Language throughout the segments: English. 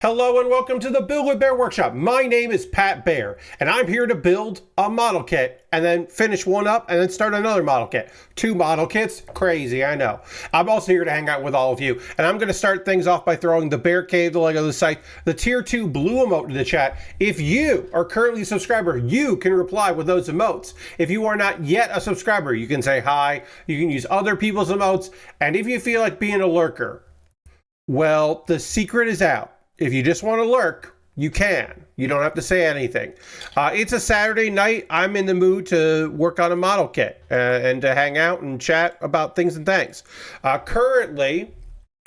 Hello and welcome to the Build with Baer Workshop. My name is Pat Baer, and I'm here to build a model kit and then finish one up and then start another model kit. 2 model kits, crazy, I know. I'm also here to hang out with all of you, and I'm going to start things off by throwing the Bear Cave, the Lego of the site, the Tier 2 blue emote in the chat. If you are currently a subscriber, you can reply with those emotes. If you are not yet a subscriber, you can say hi, you can use other people's emotes, and if you feel like being a lurker, well, the secret is out. If you just want to lurk, you can. You don't have to say anything. It's a Saturday night. I'm in the mood to work on a model kit and to hang out and chat about things and things. Currently,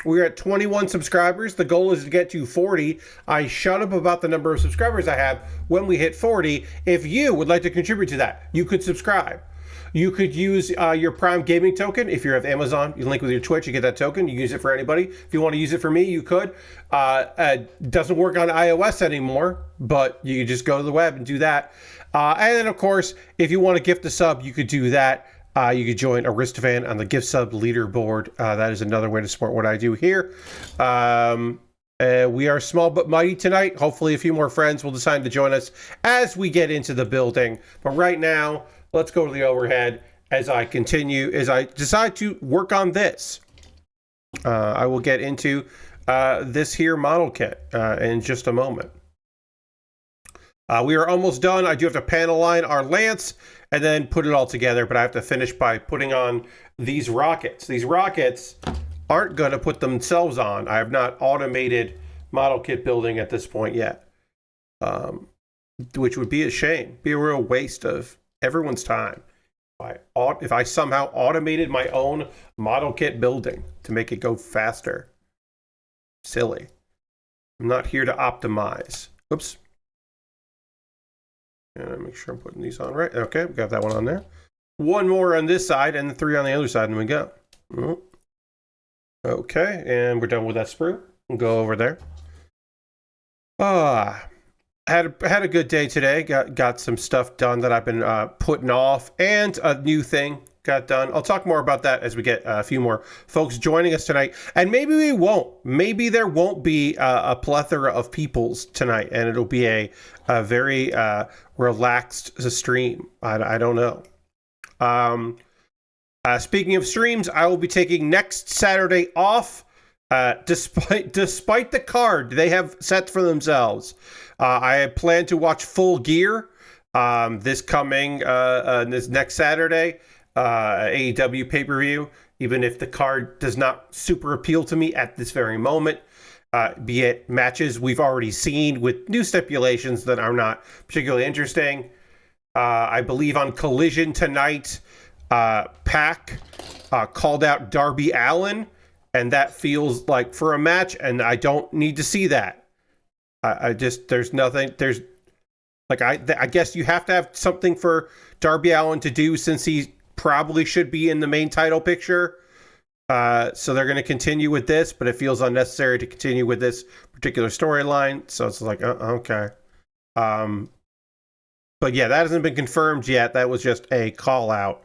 we're at 21 subscribers. The goal is to get to 40. I shut up about the number of subscribers I have when we hit 40. If you would like to contribute to that, you could subscribe. You could use your Prime Gaming token. If you have Amazon, you link with your Twitch, you get that token. You use it for anybody. If you want to use it for me, you could. Doesn't work on iOS anymore, but you can just go to the web and do that. And then, of course, if you want to gift a sub, you could do that. You could join Aristofan on the gift sub leaderboard. That is another way to support what I do here. We are small but mighty tonight. Hopefully a few more friends will decide to join us as we get into the building. But right now, let's go to the overhead as I decide to work on this. I will get into this here model kit in just a moment. We are almost done. I do have to panel line our lance and then put it all together, but I have to finish by putting on these rockets. These rockets aren't going to put themselves on. I have not automated model kit building at this point yet, which would be a shame, be a real waste of everyone's time. If I somehow automated my own model kit building to make it go faster. Silly. I'm not here to optimize. Oops. And make sure I'm putting these on right. Okay, we got that one on there. One more on this side and 3 on the other side, and we go. Okay, and we're done with that sprue. We'll go over there. Had a good day today. Got some stuff done that I've been putting off, and a new thing got done. I'll talk more about that as we get a few more folks joining us tonight. And maybe we won't. Maybe there won't be a plethora of peoples tonight, and it'll be a very relaxed stream. I don't know. Speaking of streams, I will be taking next Saturday off. Despite the card they have set for themselves. I had planned to watch Full Gear this next Saturday, AEW pay-per-view, even if the card does not super appeal to me at this very moment, be it matches we've already seen with new stipulations that are not particularly interesting. I believe on Collision tonight, Pac called out Darby Allin, and that feels like for a match, and I don't need to see that. I guess you have to have something for Darby Allin to do since he probably should be in the main title picture. So they're going to continue with this, but it feels unnecessary to continue with this particular storyline. So it's like, okay. But yeah, that hasn't been confirmed yet. That was just a call out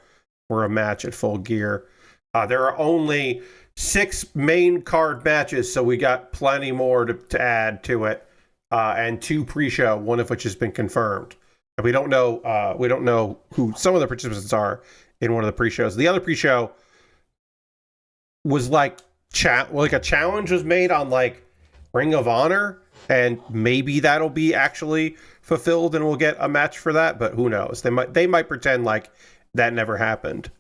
for a match at Full Gear. There are only 6 main card matches, so we got plenty more to add to it, and 2 pre-show, one of which has been confirmed. And we don't know who some of the participants are in one of the pre-shows. The other pre-show was like a challenge was made on like Ring of Honor, and maybe that'll be actually fulfilled and we'll get a match for that, but who knows? They might pretend like that never happened.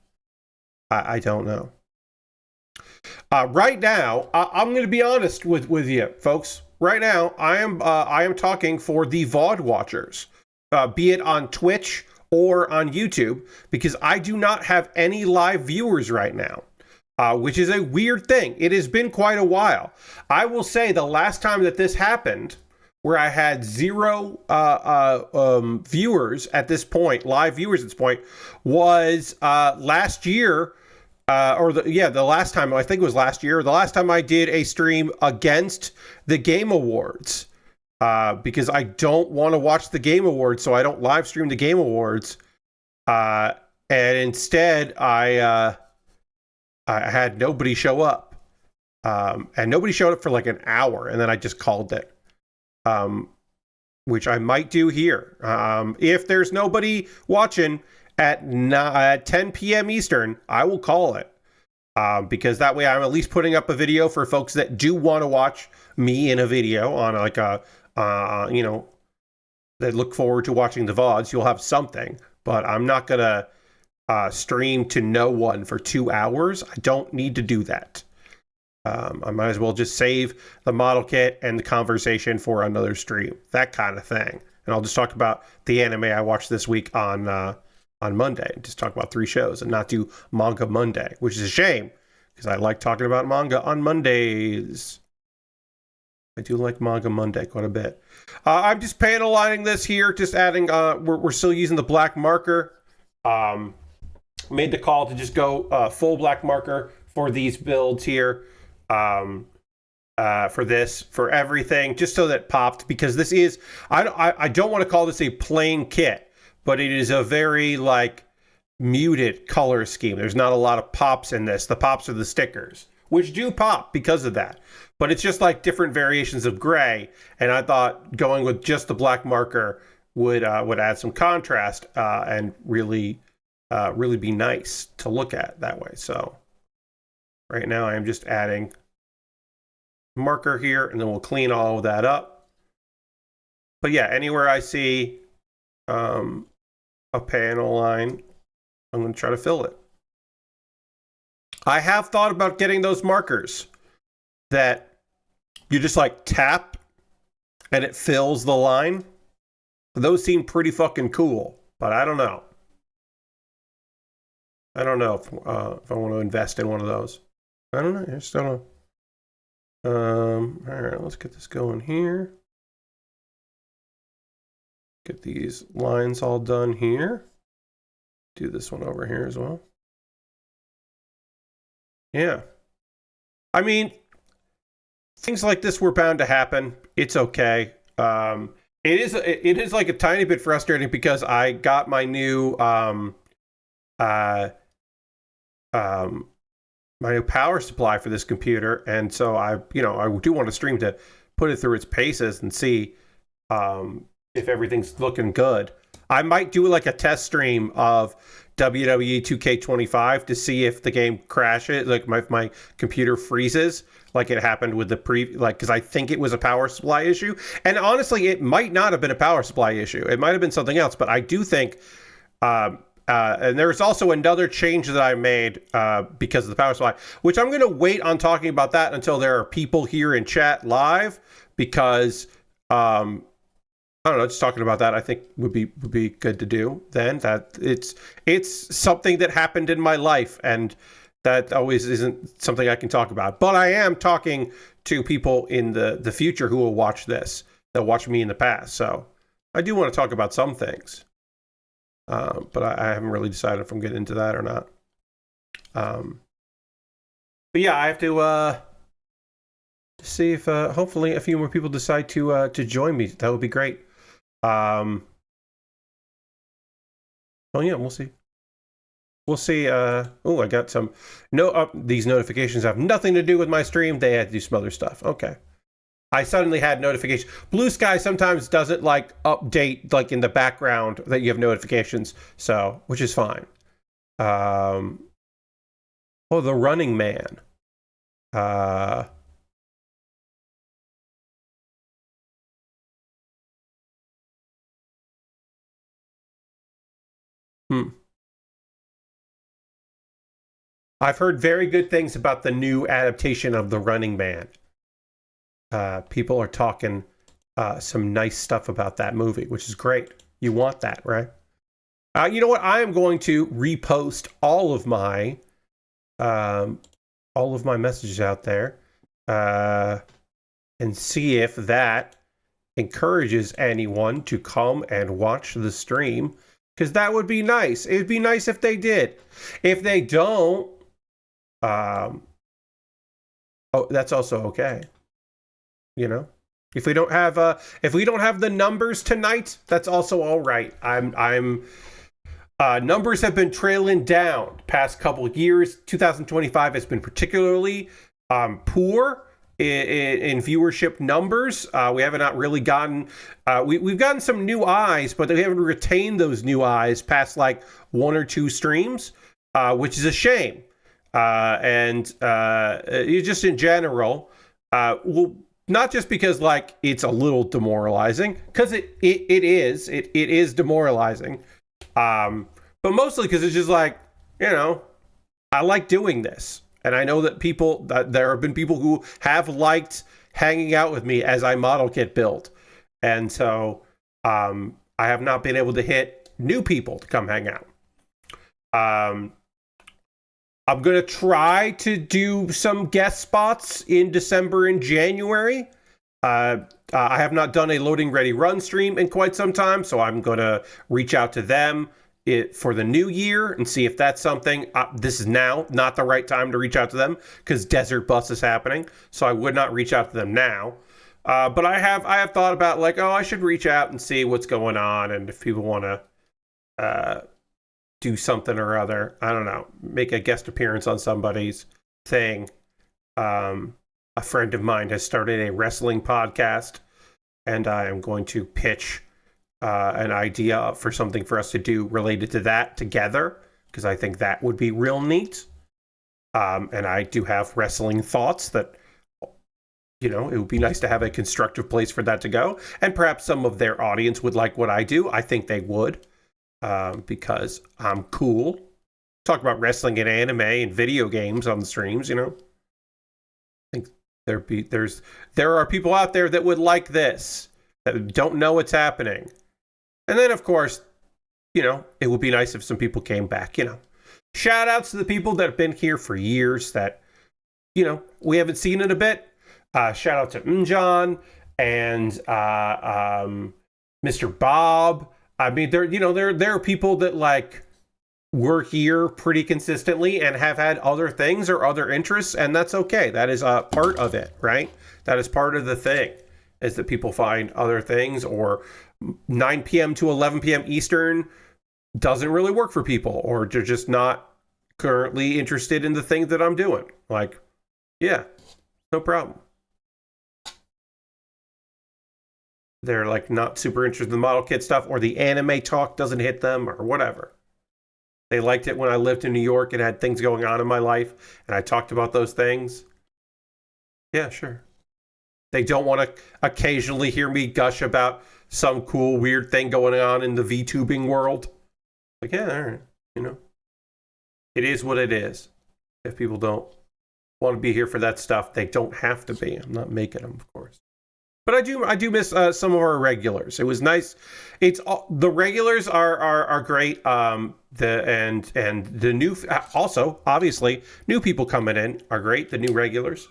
I don't know. Right now, I'm going to be honest with you, folks. Right now, I am talking for the VOD watchers, be it on Twitch or on YouTube, because I do not have any live viewers right now, which is a weird thing. It has been quite a while. I will say the last time that this happened, where I had 0 viewers at this point, live viewers at this point, was last year. The last time, I think it was last year, the last time I did a stream against the Game Awards, because I don't want to watch the Game Awards, so I don't live stream the Game Awards, and instead I had nobody show up, and nobody showed up for like an hour, and then I just called it. which I might do here. If there's nobody watching at 10 p.m. Eastern, I will call it. Because that way I'm at least putting up a video for folks that do want to watch me in a video on like a, that look forward to watching the VODs. You'll have something, but I'm not going to stream to no one for 2 hours. I don't need to do that. I might as well just save the model kit and the conversation for another stream, that kind of thing. And I'll just talk about the anime I watched this week on Monday. Just talk about 3 shows and not do Manga Monday, which is a shame because I like talking about manga on Mondays. I do like Manga Monday quite a bit. I'm just panel lining this here, just adding, we're still using the black marker. Made the call to just go full black marker for these builds here. For everything, just so that it popped, because this is, I don't want to call this a plain kit, but it is a very like muted color scheme. There's not a lot of pops in this. The pops are the stickers, which do pop because of that, but it's just like different variations of gray. And I thought going with just the black marker would add some contrast and really be nice to look at that way. So right now I am just adding marker here, and then we'll clean all of that up. But yeah, anywhere I see a panel line, I'm going to try to fill it. I have thought about getting those markers that you just like tap and it fills the line. Those seem pretty fucking cool, but I don't know. I don't know if I want to invest in one of those. I don't know. I just don't know. All right, let's get this going here. Get these lines all done here. Do this one over here as well. Yeah. I mean, things like this were bound to happen. It's okay. It is like a tiny bit frustrating because I got my new my new power supply for this computer, and so I do want to stream to put it through its paces and see if everything's looking good. I might do like a test stream of WWE 2K25 to see if the game crashes, like my computer freezes, like it happened with the because I think it was a power supply issue. And honestly, it might not have been a power supply issue. It might have been something else, but I do think and there's also another change that I made because of the power supply, which I'm going to wait on talking about that until there are people here in chat live, because I don't know, just talking about that I think would be good to do then. That it's something that happened in my life, and that always isn't something I can talk about. But I am talking to people in the future who will watch this, that watched me in the past. So I do want to talk about some things. But I haven't really decided if I'm getting into that or not. But yeah, I have to see if hopefully a few more people decide to join me. That would be great. Oh yeah, we'll see. We'll see. Oh, I got some. These notifications have nothing to do with my stream. They had to do some other stuff. Okay. I suddenly had notifications. Blue Sky sometimes doesn't like update like in the background that you have notifications, so which is fine. Oh, the Running Man. I've heard very good things about the new adaptation of The Running Man. People are talking some nice stuff about that movie, which is great. You want that, right? You know what? I am going to repost all of my messages out there and see if that encourages anyone to come and watch the stream, because that would be nice. It'd be nice if they did. If they don't, that's also okay. You know, if we don't have the numbers tonight, that's also all right. Numbers have been trailing down past couple of years. 2025 has been particularly poor in viewership numbers. We haven't not really gotten we've gotten some new eyes, but we haven't retained those new eyes past like 1 or 2 streams, which is a shame. And just in general, well, not just because like it's a little demoralizing, because it is demoralizing, but mostly because it's just like, you know, I like doing this. And I know that there have been people who have liked hanging out with me as I model kit build. And so I have not been able to hit new people to come hang out. I'm going to try to do some guest spots in December and January. I have not done a loading ready run stream in quite some time, so I'm going to reach out to them for the new year and see if that's something. This is now not the right time to reach out to them because Desert Bus is happening, so I would not reach out to them now. But I have thought about like, oh, I should reach out and see what's going on, and if people want to do something or other, I don't know, make a guest appearance on somebody's thing. A friend of mine has started a wrestling podcast, and I am going to pitch an idea for something for us to do related to that together, because I think that would be real neat. And I do have wrestling thoughts that, you know, it would be nice to have a constructive place for that to go. And perhaps some of their audience would like what I do. I think they would, because I'm cool. Talk about wrestling and anime and video games on the streams, you know. I think there are people out there that would like this, that don't know what's happening. And then, of course, you know, it would be nice if some people came back, you know. Shout outs to the people that have been here for years that, you know, we haven't seen in a bit. Shout out to Njan and Mr. Bob. I mean, there are people that like were here pretty consistently and have had other things or other interests, and that's okay. That is a part of it, right? That is part of the thing, is that people find other things, or 9 p.m. to 11 p.m. Eastern doesn't really work for people, or they're just not currently interested in the thing that I'm doing. Like, yeah, no problem. They're like not super interested in the model kit stuff, or the anime talk doesn't hit them, or whatever. They liked it when I lived in New York and had things going on in my life, and I talked about those things. Yeah, sure. They don't want to occasionally hear me gush about some cool, weird thing going on in the VTubing world. Like, yeah, all right, you know. It is what it is. If people don't want to be here for that stuff, they don't have to be. I'm not making them, of course. But I do miss some of our regulars. It was nice. The regulars are great. The new, also obviously new people coming in are great. The new regulars.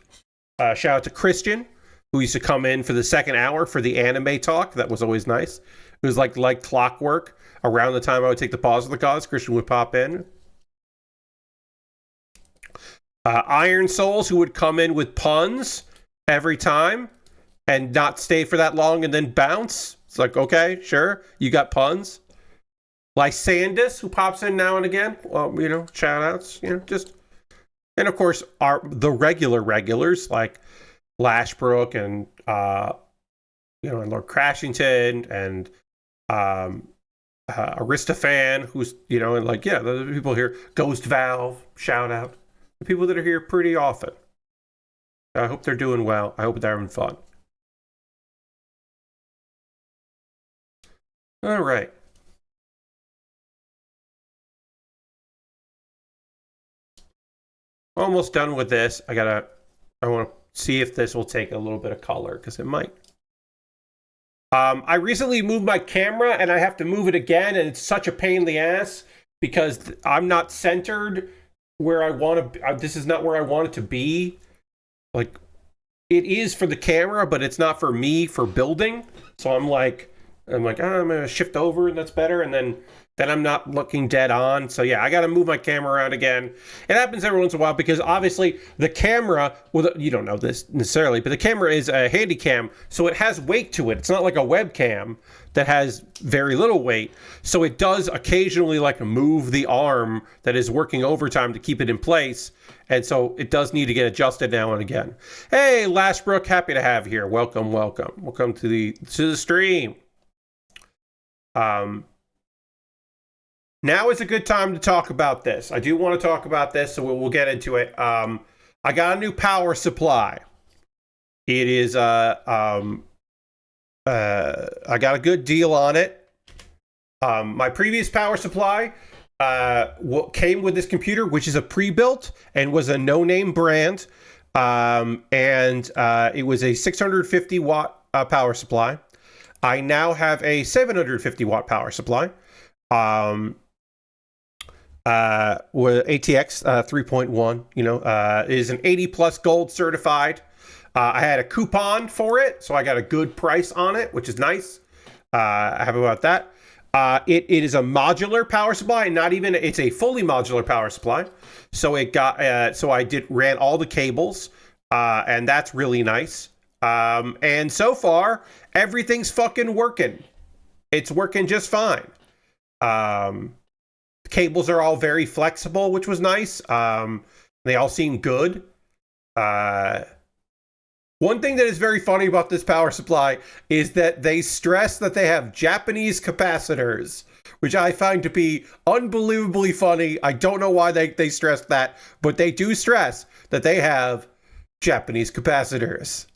Shout out to Christian, who used to come in for the second hour for the anime talk. That was always nice. It was like clockwork. Around the time I would take the pause of the cause, Christian would pop in. Iron Souls, who would come in with puns every time and not stay for that long and then bounce. It's like, okay, sure, you got puns. Lysandus, who pops in now and again. Well, you know, shout outs, you know, just. And of course, the regulars like Lashbrook and and Lord Crashington and Aristophan, who's, you know, and like, yeah, the people here, Ghost Valve, shout out. The people that are here pretty often. I hope they're doing well. I hope they're having fun. All right. Almost done with this. I want to see if this will take a little bit of color, because it might. I recently moved my camera and I have to move it again, and it's such a pain in the ass because I'm not centered where I want to. This is not where I want it to be. Like, it is for the camera, but it's not for me for building. So I'm like, I'm going to shift over and that's better. And then then I'm not looking dead on. So yeah, I got to move my camera around again. It happens every once in a while because obviously the camera, well, you don't know this necessarily, but the camera is a handy cam, so it has weight to it. It's not like a webcam that has very little weight. So it does occasionally like move the arm that is working overtime to keep it in place. And so it does need to get adjusted now and again. Hey, Lashbrook, happy to have you here. Welcome, welcome. Welcome to the stream. Now is a good time to talk about this. I do want to talk about this, so we'll get into it. I got a new power supply. It is I got a good deal on it. My previous power supply came with this computer, which is a pre-built and was a no-name brand. It was a 650 watt power supply. I now have a 750 watt power supply. With ATX 3.1, is an 80 plus gold certified. I had a coupon for it, so I got a good price on it, which is nice. Happy about that. It is a modular power supply, it's a fully modular power supply. So it got, so I ran all the cables, and that's really nice. And so far, everything's fucking working. It's working just fine. Cables are all very flexible, which was nice. They all seem good. One thing that is very funny about this power supply is that they stress that they have Japanese capacitors, which I find to be unbelievably funny. I don't know why they stress that, but they do stress that they have Japanese capacitors,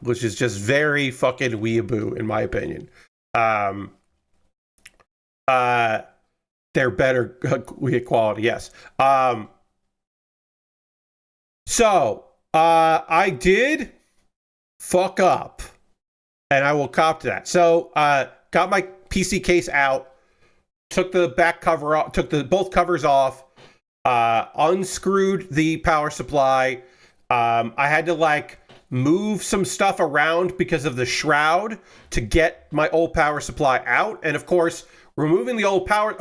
which is just very fucking weeaboo, in my opinion. They're better quality, yes. I did fuck up, and I will cop to that. So, got my PC case out, took the back cover off, took both covers off, unscrewed the power supply. I had to move some stuff around because of the shroud to get my old power supply out, and of course, removing the old power,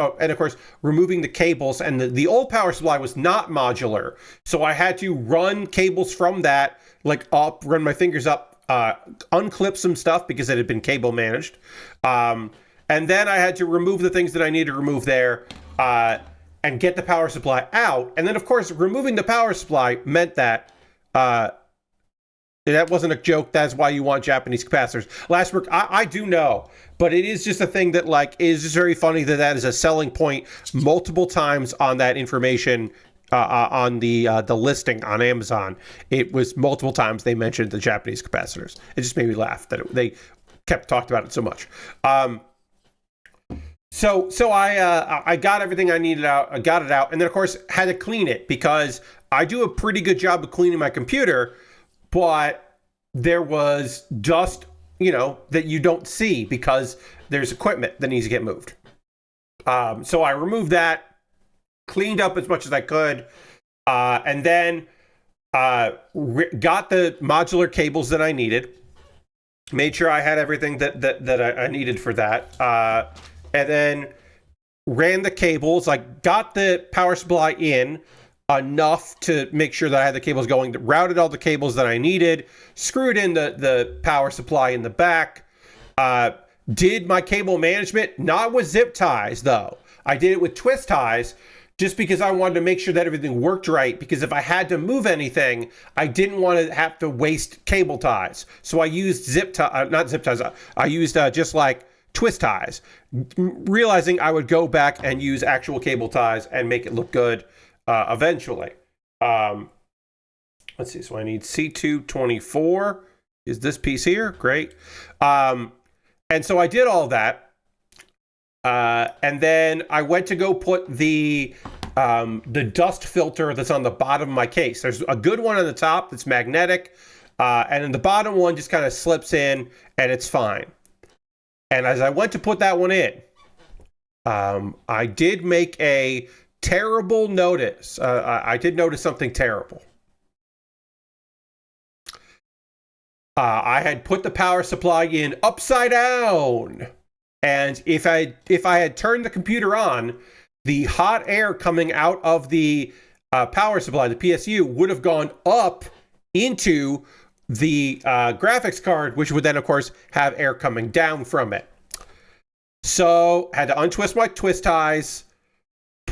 removing the cables, and the old power supply was not modular. So I had to run cables from that, run my fingers up, unclip some stuff because it had been cable managed. And then I had to remove the things that I needed to remove there, and get the power supply out. And then, of course, removing the power supply meant that, that wasn't a joke. That's why you want Japanese capacitors. Lashbrook, I do know, but it is just a thing that is just very funny that is a selling point multiple times on that information on the listing on Amazon. It was multiple times they mentioned the Japanese capacitors. It just made me laugh that they kept talking about it so much. So I got everything I needed out. I got it out, and then of course had to clean it because I do a pretty good job of cleaning my computer. But there was dust, that you don't see because there's equipment that needs to get moved. So I removed that, cleaned up as much as I could, and then got the modular cables that I needed, made sure I had everything that I needed for that, and then ran the cables. I got the power supply in enough to make sure that I had the cables going, routed all the cables that I needed, screwed in the power supply in the back, did my cable management, not with zip ties though. I did it with twist ties just because I wanted to make sure that everything worked right, because if I had to move anything, I didn't want to have to waste cable ties. So I used not zip ties, I used just twist ties, realizing I would go back and use actual cable ties and make it look good. Eventually. Let's see. So I need C224 is this piece here. Great. And so I did all that. And then I went to go put the dust filter that's on the bottom of my case. There's a good one on the top that's magnetic. And then the bottom one just kind of slips in and it's fine. And as I went to put that one in, I did make a terrible notice. I did notice something terrible. I had put the power supply in upside down, And if I had turned the computer on, the hot air coming out of the power supply, the PSU, would have gone up into the graphics card, which would then, of course, have air coming down from it. So had to untwist my twist ties,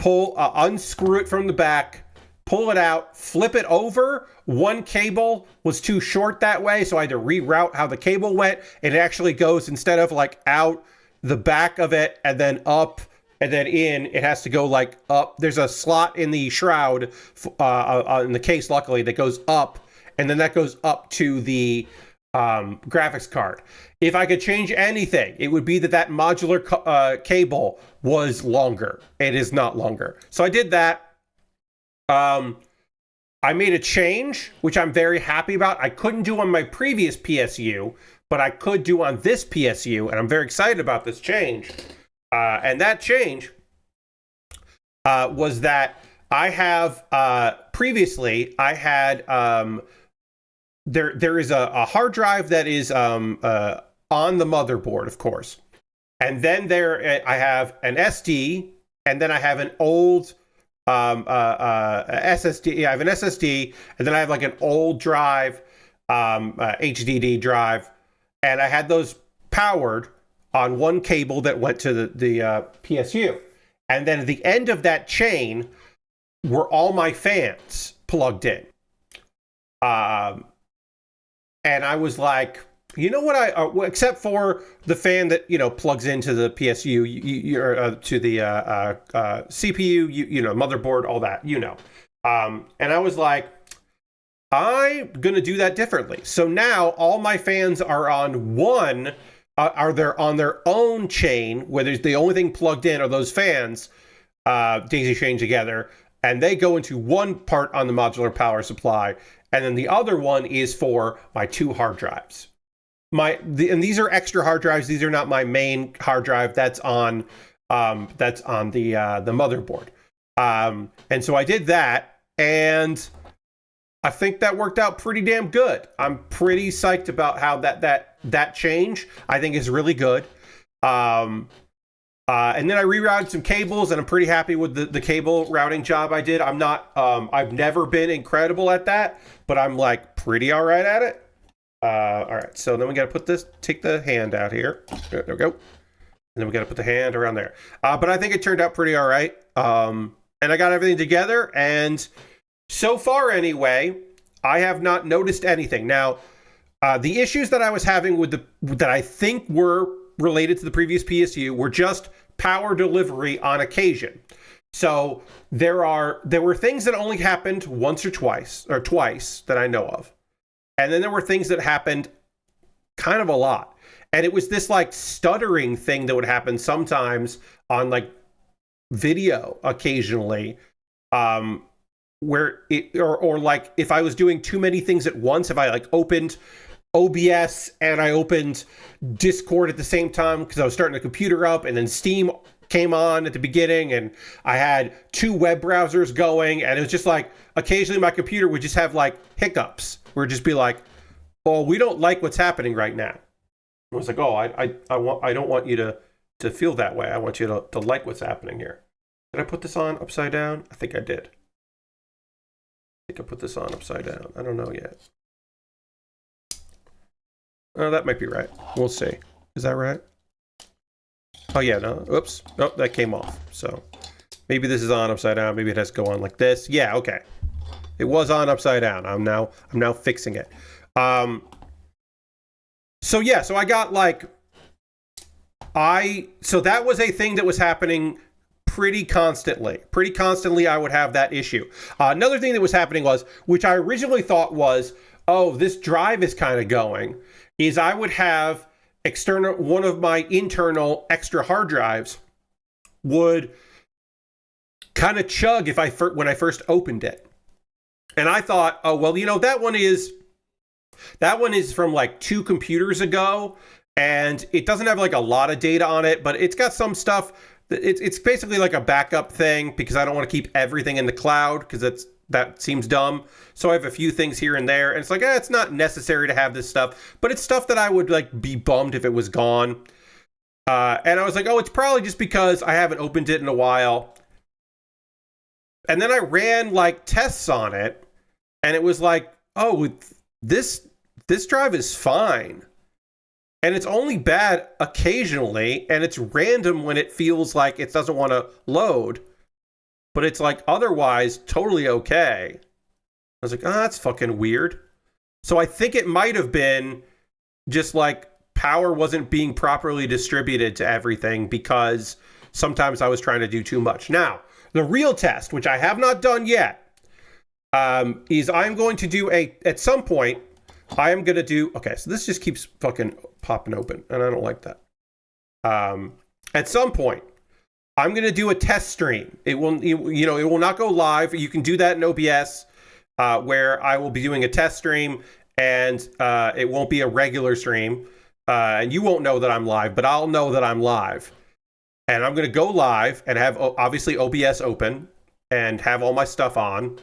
unscrew it from the back, pull it out, flip it over. One cable was too short that way, so I had to reroute how the cable went. It actually goes, instead of like out the back of it and then up and then in, it has to go like up. There's a slot in the shroud in the case, luckily, that goes up, and then that goes up to the graphics card. If I could change anything, it would be that modular cable was longer. It is not longer. So I did that. I made a change, which I'm very happy about. I couldn't do on my previous PSU, but I could do on this PSU, and I'm very excited about this change. And that change was that I have previously I had there is a hard drive that is on the motherboard, of course, and then I have an SD, and then I have an old SSD. Yeah, I have an SSD, and then I have like an old drive, HDD drive, and I had those powered on one cable that went to the PSU. And then at the end of that chain were all my fans plugged in. And I was like, you know what, except for the fan that, plugs into the PSU, to the CPU, motherboard, all that, And I was like, I'm going to do that differently. So now all my fans are on on their own chain, where there's the only thing plugged in are those fans, daisy chained together, and they go into one part on the modular power supply, and then the other one is for my 2 hard drives. And these are extra hard drives. These are not my main hard drive. That's on the motherboard. And so I did that, and I think that worked out pretty damn good. I'm pretty psyched about how that change, I think, is really good. And then I rerouted some cables, and I'm pretty happy with the cable routing job I did. I've never been incredible at that, but I'm like pretty all right at it. All right, so then we got to take the hand out here. There we go. And then we got to put the hand around there. But I think it turned out pretty all right. And I got everything together, and so far anyway, I have not noticed anything. Now, the issues that I was having that I think were related to the previous PSU were just power delivery on occasion. So there were things that only happened once or twice that I know of. And then there were things that happened kind of a lot. And it was this like stuttering thing that would happen sometimes on like video occasionally, where or like if I was doing too many things at once, if I like opened OBS and I opened Discord at the same time because I was starting the computer up, and then Steam came on at the beginning, and I had 2 web browsers going, and it was just like occasionally my computer would just have like hiccups. We'd just be like, "Oh, we don't like what's happening right now." I was like, "Oh, I don't want you to feel that way. I want you to like what's happening here." Did I put this on upside down? I think I did. I think I put this on upside down. I don't know yet. Oh, that might be right. We'll see. Is that right? Oh yeah, no. Oops. Oh, that came off. So maybe this is on upside down. Maybe it has to go on like this. Yeah, okay. It was on upside down. I'm now fixing it. So I got like so that was a thing that was happening pretty constantly. Pretty constantly I would have that issue. Another thing that was happening was, which I originally thought was, oh, this drive is kind of going, is I would have one of my internal extra hard drives would kind of chug when I first opened it. And I thought, oh, well, that one is from like 2 computers ago, and it doesn't have like a lot of data on it, but it's got some stuff. It's basically like a backup thing, because I don't want to keep everything in the cloud, because that seems dumb. So I have a few things here and there, and it's like, it's not necessary to have this stuff, but it's stuff that I would like be bummed if it was gone. And I was like, oh, it's probably just because I haven't opened it in a while. And then I ran like tests on it, and it was like, oh, this drive is fine. And it's only bad occasionally, and it's random when it feels like it doesn't want to load. But it's like otherwise totally okay. I was like, oh, that's fucking weird. So I think it might have been just like power wasn't being properly distributed to everything because sometimes I was trying to do too much. Now, the real test, which I have not done yet, is I'm going to do at some point, I am going to do, okay, so this just keeps fucking popping open, and I don't like that. At some point, I'm going to do a test stream. It will not go live. You can do that in OBS, where I will be doing a test stream, and it won't be a regular stream, and you won't know that I'm live, but I'll know that I'm live. And I'm going to go live and have, obviously, OBS open and have all my stuff on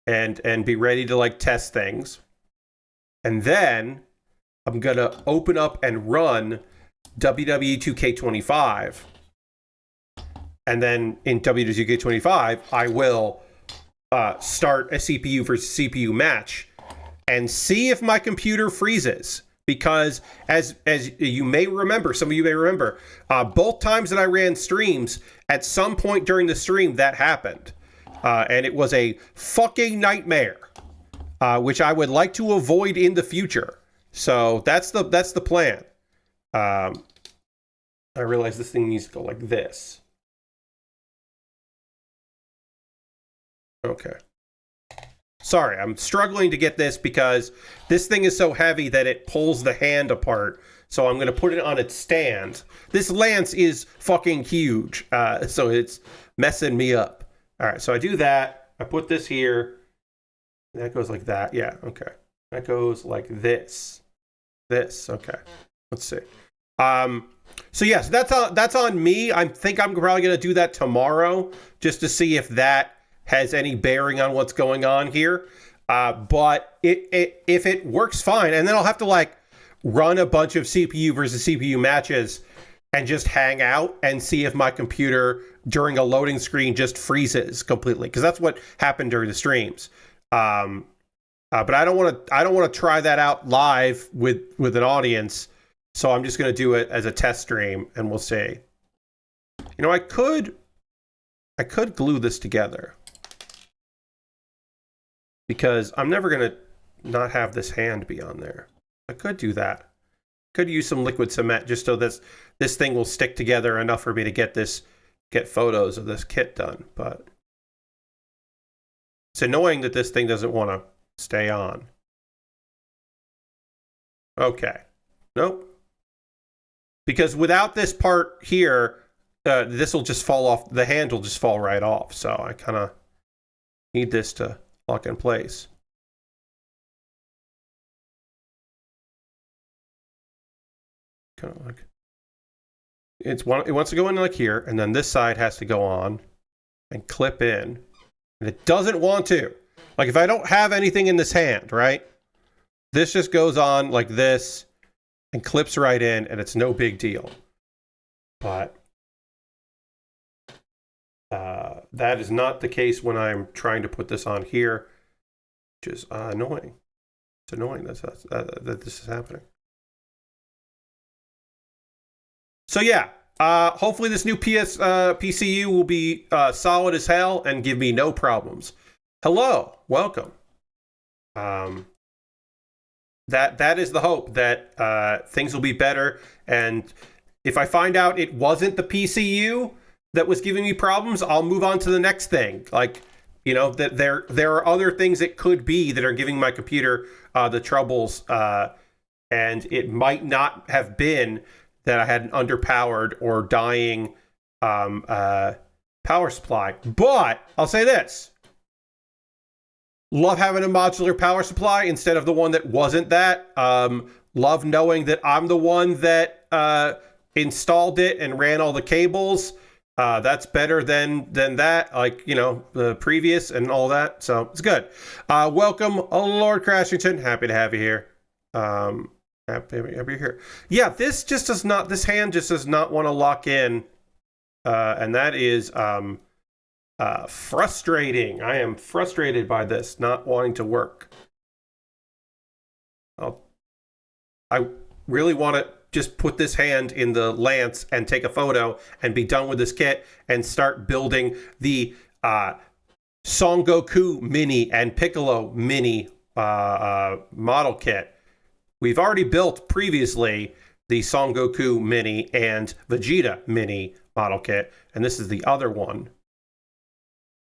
and be ready to, like, test things. And then I'm going to open up and run WWE 2K25. And then in WWE 2K25, I will start a CPU versus CPU match and see if my computer freezes. Because as you may remember, some of you may remember, both times that I ran streams, at some point during the stream that happened. And it was a fucking nightmare, which I would like to avoid in the future. So that's the plan. I realize this thing needs to go like this. Okay. Sorry, I'm struggling to get this because this thing is so heavy that it pulls the hand apart. So I'm going to put it on its stand. This lance is fucking huge, so it's messing me up. All right, so I do that. I put this here. That goes like that. Yeah, okay. That goes like this. This, okay. Let's see. So yes, that's on me. I think I'm probably going to do that tomorrow just to see if that has any bearing on what's going on here. But if it works fine, and then I'll have to like run a bunch of CPU versus CPU matches and just hang out and see if my computer during a loading screen just freezes completely, because that's what happened during the streams. But I don't want to try that out live with an audience, so I'm just going to do it as a test stream, and we'll see. You know, I could glue this together, because I'm never going to not have this hand be on there. I could do that. Could use some liquid cement just so this thing will stick together enough for me to get photos of this kit done. But it's annoying that this thing doesn't want to stay on. Okay. Nope. Because without this part here, this will just fall off. The hand will just fall right off. So I kind of need this to lock in place. Kind of like it wants to go in like here, and then this side has to go on and clip in, and it doesn't want to. Like if I don't have anything in this hand, right? This just goes on like this and clips right in, and it's no big deal. But that is not the case when I'm trying to put this on here, which is annoying. It's annoying that this is happening. So yeah, hopefully this new PCU will be solid as hell and give me no problems. Hello, welcome. That is the hope, that things will be better. And if I find out it wasn't the PCU that was giving me problems, I'll move on to the next thing. Like, you know, that there are other things it could be that are giving my computer the troubles, and it might not have been that I had an underpowered or dying power supply. But I'll say this: love having a modular power supply instead of the one that wasn't that. Love knowing that I'm the one that installed it and ran all the cables. That's better than that, like, you know, the previous and all that. So it's good. Welcome, Lord Crashington. Happy to have you here. Over here. Yeah, this just does not, this hand just does not want to lock in. And that is frustrating. I am frustrated by this not wanting to work. I really want to just put this hand in the lance and take a photo and be done with this kit and start building the Son Goku mini and Piccolo mini model kit. We've already built previously the Son Goku mini and Vegeta mini model kit, and this is the other one.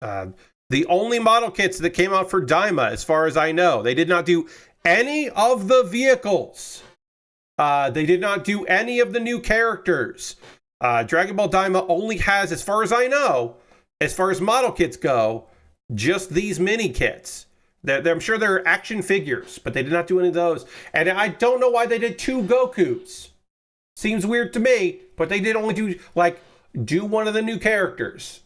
The only model kits that came out for Daima, as far as I know. They did not do any of the vehicles. They did not do any of the new characters. Dragon Ball Daima only has, as far as I know, as far as model kits go, just these mini kits. I'm sure they're action figures, but they did not do any of those. And I don't know why they did 2 Gokus. Seems weird to me, but they did only do one of the new characters.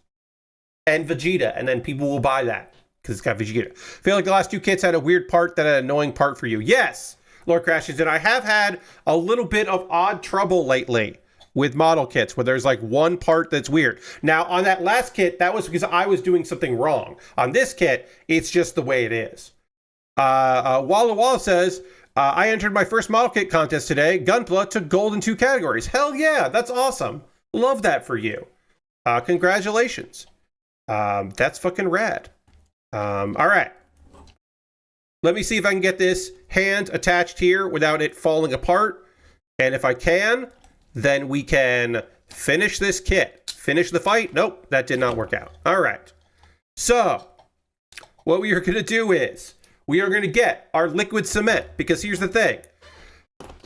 And Vegeta, and then people will buy that, because it's got Vegeta. I feel like the last 2 kits had a weird part, that had an annoying part for you. Yes, Lord Crashes, and I have had a little bit of odd trouble lately with model kits where there's like one part that's weird. Now, on that last kit, that was because I was doing something wrong. On this kit, it's just the way it is. Walla Walla says, I entered my first model kit contest today. Gunpla took gold in 2 categories. Hell yeah, that's awesome. Love that for you. Congratulations. That's fucking rad. All right. Let me see if I can get this hand attached here without it falling apart. And if I can, then we can finish this kit. Finish the fight. Nope, that did not work out. All right. So, what we are going to do is, we are going to get our liquid cement. Because here's the thing.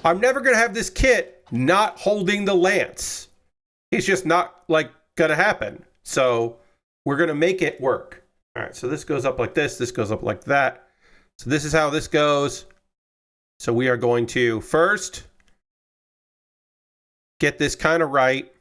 I'm never going to have this kit not holding the lance. It's just not, going to happen. So, we're going to make it work. All right, so this goes up like this. This goes up like that. So this is how this goes. So we are going to first get this kind of right.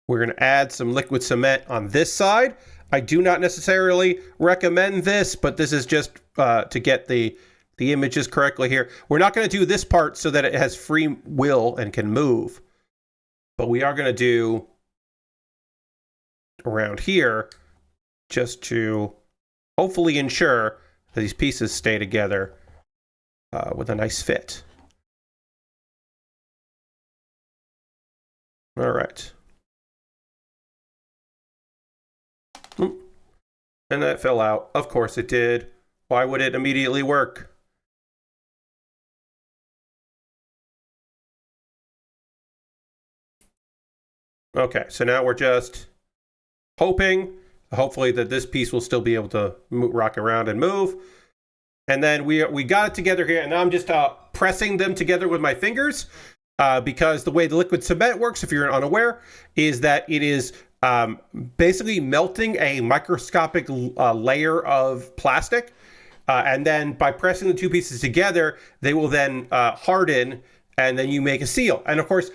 We're going to add some liquid cement on this side. I do not necessarily recommend this, but this is just to get the images correctly here. We're not going to do this part so that it has free will and can move. But we are going to do around here just to hopefully ensure that these pieces stay together with a nice fit. All right. And that fell out. Of course it did. Why would it immediately work? Okay, so now we're just hopefully that this piece will still be able to rock around and move. And then we got it together here, and now I'm just pressing them together with my fingers because the way the liquid cement works, if you're unaware, is that it is basically melting a microscopic layer of plastic. And then by pressing the 2 pieces together, they will then harden, and then you make a seal. And of course,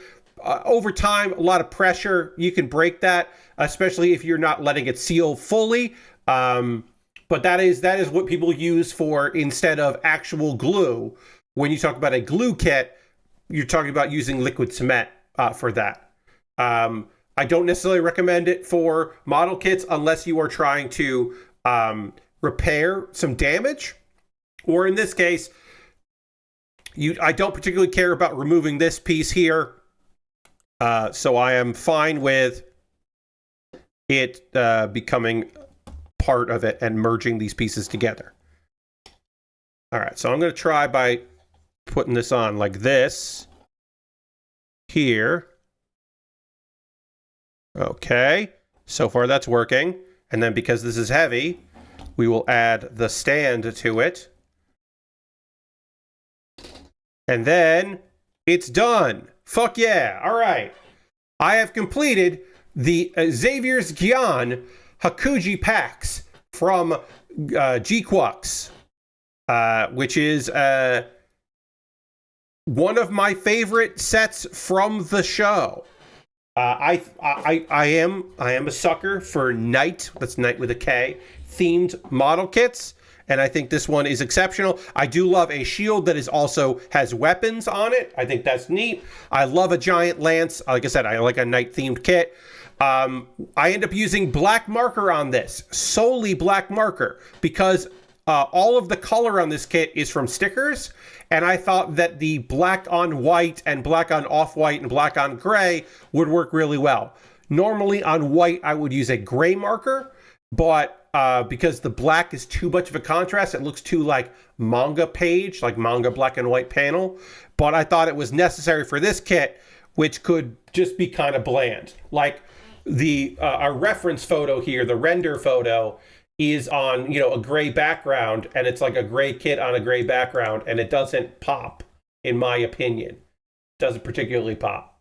over time, a lot of pressure, you can break that, especially if you're not letting it seal fully. But that is what people use for instead of actual glue. When you talk about a glue kit, you're talking about using liquid cement for that. I don't necessarily recommend it for model kits unless you are trying to repair some damage. Or in this case, I don't particularly care about removing this piece here. So I am fine with it becoming part of it and merging these pieces together. All right, so I'm going to try by putting this on like this here. Okay, so far that's working. And then because this is heavy, we will add the stand to it. And then it's done. Fuck yeah. All right. I have completed the Xavier's Gyan Hakuji packs from G-Quux, which is one of my favorite sets from the show. I am a sucker for Knight, that's Knight with a K, themed model kits. and I think this one is exceptional. I do love a shield that is also has weapons on it. I think that's neat. I love a giant lance. Like I said, I like a knight-themed kit. I end up using black marker on this, solely black marker, because all of the color on this kit is from stickers, and I thought that the black on white and black on off-white and black on gray would work really well. Normally on white, I would use a gray marker, but because the black is too much of a contrast, it looks too like manga page, like manga black and white panel. But I thought it was necessary for this kit, which could just be kind of bland. Like our reference photo here, the render photo, is on, you know, a gray background, and it's like a gray kit on a gray background, and it doesn't pop, in my opinion. It doesn't particularly pop.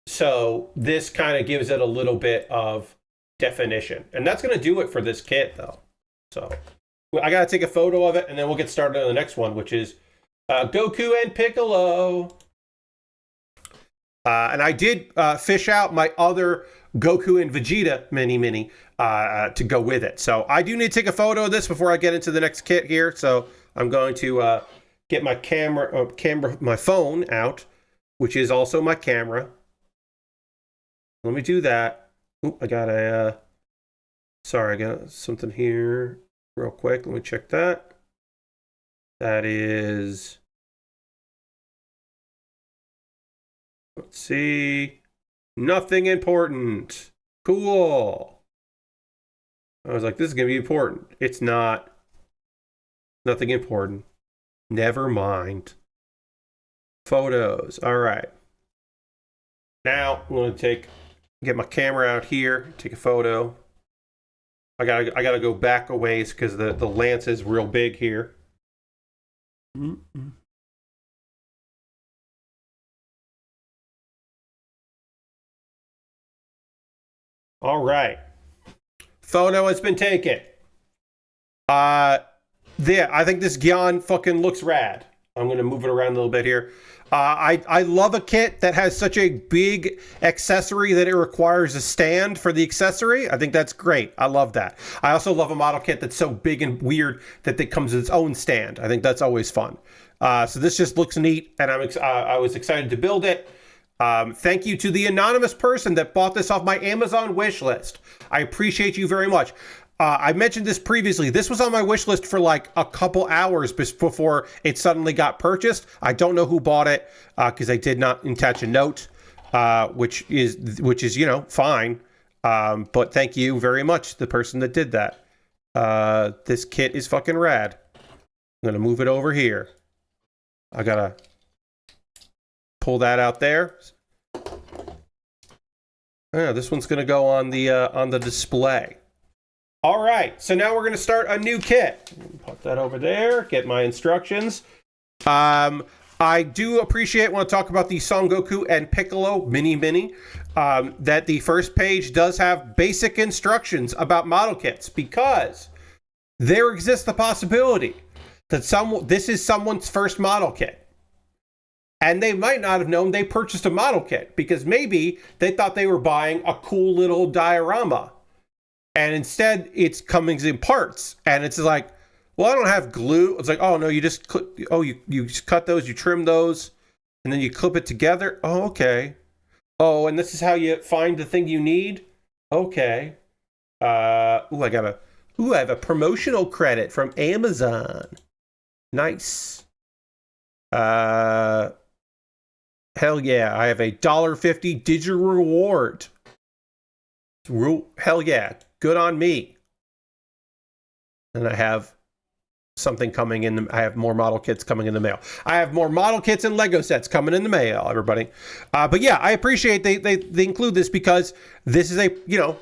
So this kind of gives it a little bit of definition, and that's going to do it for this kit, though. So I got to take a photo of it, and then we'll get started on the next one, which is Goku and Piccolo. And I did fish out my other Goku and Vegeta mini to go with it. So I do need to take a photo of this before I get into the next kit here. So I'm going to get my my phone out, which is also my camera. Let me do that. Oop, I got sorry, I got something here real quick. Let me check that. That is, let's see, nothing important. Cool. I was like, this is going to be important. It's not. Nothing important. Never mind. Photos. All right. Now I'm going to get my camera out here, take a photo. I gotta go back a ways because the lance is real big here. All right. Photo has been taken. Yeah, I think this Gyan fucking looks rad. I'm going to move it around a little bit here. I love a kit that has such a big accessory that it requires a stand for the accessory. I think that's great. I love that. I also love a model kit that's so big and weird that it comes with its own stand. I think that's always fun. So this just looks neat, and I was excited to build it. Thank you to the anonymous person that bought this off my Amazon wish list. I appreciate you very much. I mentioned this previously. This was on my wish list for like a couple hours before it suddenly got purchased. I don't know who bought it because I did not attach a note, which is, you know, fine. But thank you very much, the person that did that. This kit is fucking rad. I'm gonna move it over here. I gotta pull that out there. Yeah, this one's gonna go on the display. All right, so now we're going to start a new kit. Put that over there, get my instructions. I do appreciate, want to talk about the Son Goku and Piccolo mini, that the first page does have basic instructions about model kits, because there exists the possibility that this is someone's first model kit. And they might not have known they purchased a model kit, because maybe they thought they were buying a cool little diorama. And instead, it's coming in parts. And it's like, well, I don't have glue. It's like, oh, no, you just you just cut those, you trim those, and then you clip it together. Oh, okay. Oh, and this is how you find the thing you need? Okay. I have a promotional credit from Amazon. Nice. Hell yeah, I have a $1.50 digital reward. Hell yeah. Good on me. And I have something coming in. I have more model kits coming in the mail. I have more model kits and Lego sets coming in the mail, everybody. But yeah, I appreciate they include this, because this is a, you know,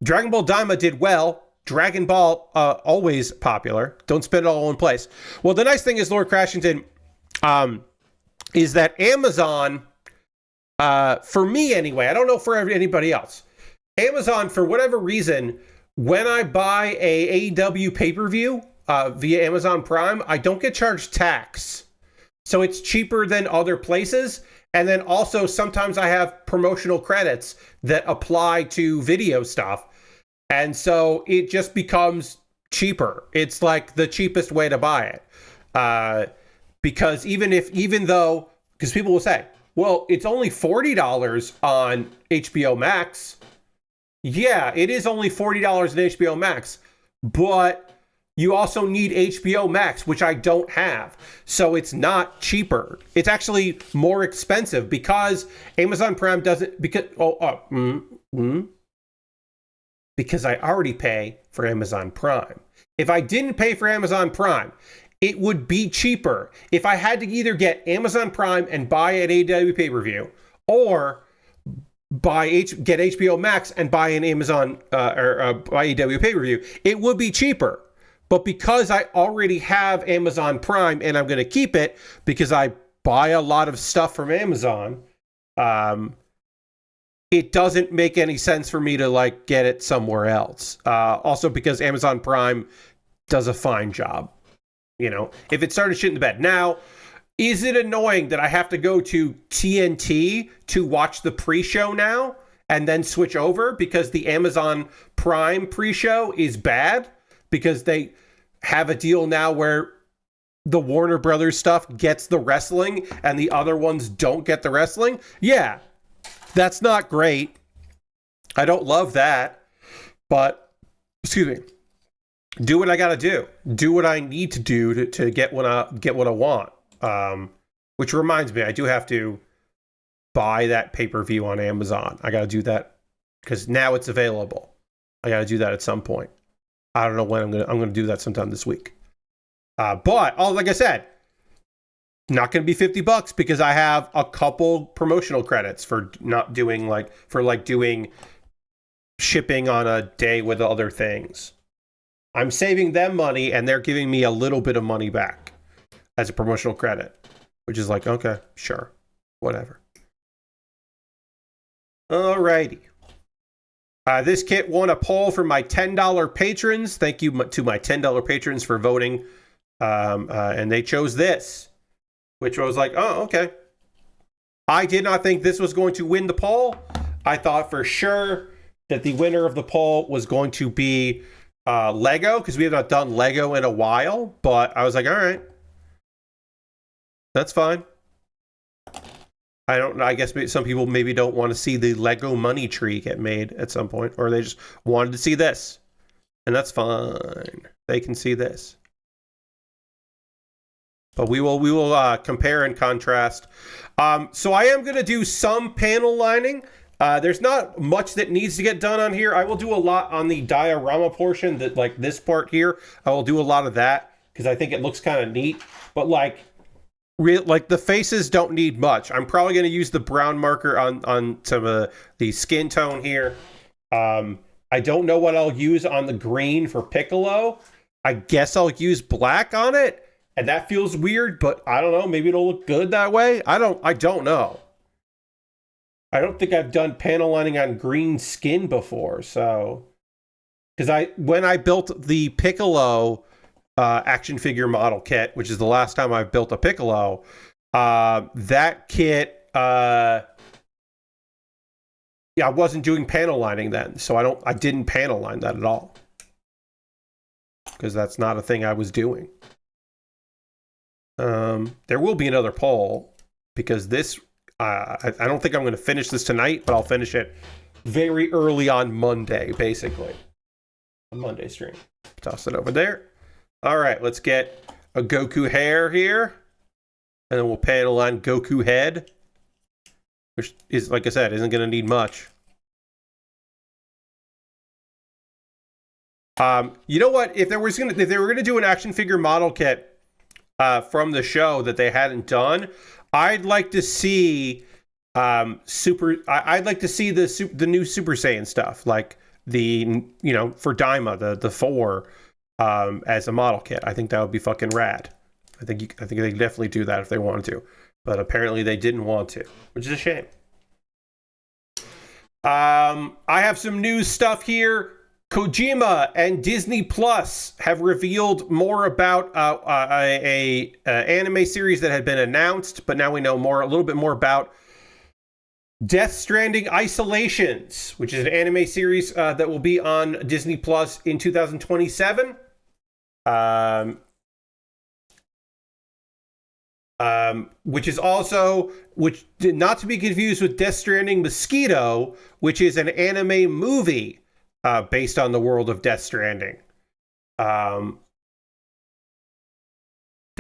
Dragon Ball Daima did well. Dragon Ball, always popular. Don't spend it all in place. Well, the nice thing is, Lord Crashington, is that Amazon, for me anyway, I don't know for anybody else, Amazon, for whatever reason, when I buy a AEW pay-per-view via Amazon Prime, I don't get charged tax. So it's cheaper than other places. And then also sometimes I have promotional credits that apply to video stuff. And so it just becomes cheaper. It's like the cheapest way to buy it. Because even though, because people will say, well, it's only $40 on HBO Max. Yeah, it is only $40 on HBO Max, but you also need HBO Max, which I don't have. So it's not cheaper. It's actually more expensive because Amazon Prime doesn't, because I already pay for Amazon Prime. If I didn't pay for Amazon Prime, it would be cheaper if I had to either get Amazon Prime and buy an AEW pay-per-view, or get HBO Max and buy an Amazon buy AEW pay-per-view. It would be cheaper. But because I already have Amazon Prime and I'm going to keep it because I buy a lot of stuff from Amazon, it doesn't make any sense for me to like get it somewhere else. Also because Amazon Prime does a fine job. You know, if it started shit in the bed. Now, is it annoying that I have to go to TNT to watch the pre-show now and then switch over because the Amazon Prime pre-show is bad? Because they have a deal now where the Warner Brothers stuff gets the wrestling and the other ones don't get the wrestling? Yeah, that's not great. I don't love that. But, excuse me, do what I gotta do. Do what I need to do to get what I want. Which reminds me, I do have to buy that pay-per-view on Amazon. I gotta do that because now it's available. I gotta do that at some point. I don't know when I'm gonna do that sometime this week. But like I said, not gonna be $50 because I have a couple promotional credits for not doing doing shipping on a day with other things. I'm saving them money and they're giving me a little bit of money back as a promotional credit, which is like, okay, sure, whatever. Alrighty. This kit won a poll from my $10 patrons. Thank you to my $10 patrons for voting. And they chose this, which was like, oh, okay. I did not think this was going to win the poll. I thought for sure that the winner of the poll was going to be Lego, because we have not done Lego in a while. But I was like, all right, that's fine. I don't know. I guess some people maybe don't want to see the Lego money tree get made at some point, or they just wanted to see this, and that's fine. They can see this, but we will compare and contrast. So I am going to do some panel lining. There's not much that needs to get done on here. I will do a lot on the diorama portion, that like this part here. I will do a lot of that because I think it looks kind of neat, but like the faces don't need much. I'm probably going to use the brown marker on some of the skin tone here. I don't know what I'll use on the green for Piccolo. I guess I'll use black on it, and that feels weird, but I don't know. Maybe it'll look good that way. I don't know. I don't think I've done panel lining on green skin before, so because when I built the Piccolo action figure model kit, which is the last time I've built a Piccolo, that kit, I wasn't doing panel lining then, so I didn't panel line that at all, because that's not a thing I was doing. There will be another poll, because this, I don't think I'm going to finish this tonight, but I'll finish it very early on Monday, basically. On Monday stream. Toss it over there. All right, let's get a Goku hair here. And then we'll panel line Goku head, which is, like I said, isn't going to need much. You know what? If they were going to do an action figure model kit from the show that they hadn't done, I'd like to see I'd like to see the new Super Saiyan stuff, like for Daima, the 4 as a model kit. I think that would be fucking rad. I think they could definitely do that if they wanted to, but apparently they didn't want to, which is a shame. I have some news stuff here. Kojima and Disney Plus have revealed more about a anime series that had been announced, but now we know a little bit more about Death Stranding Isolations, which is an anime series that will be on Disney Plus in 2027. Which is also, which not to be confused with Death Stranding Mosquito, which is an anime movie based on the world of Death Stranding. Death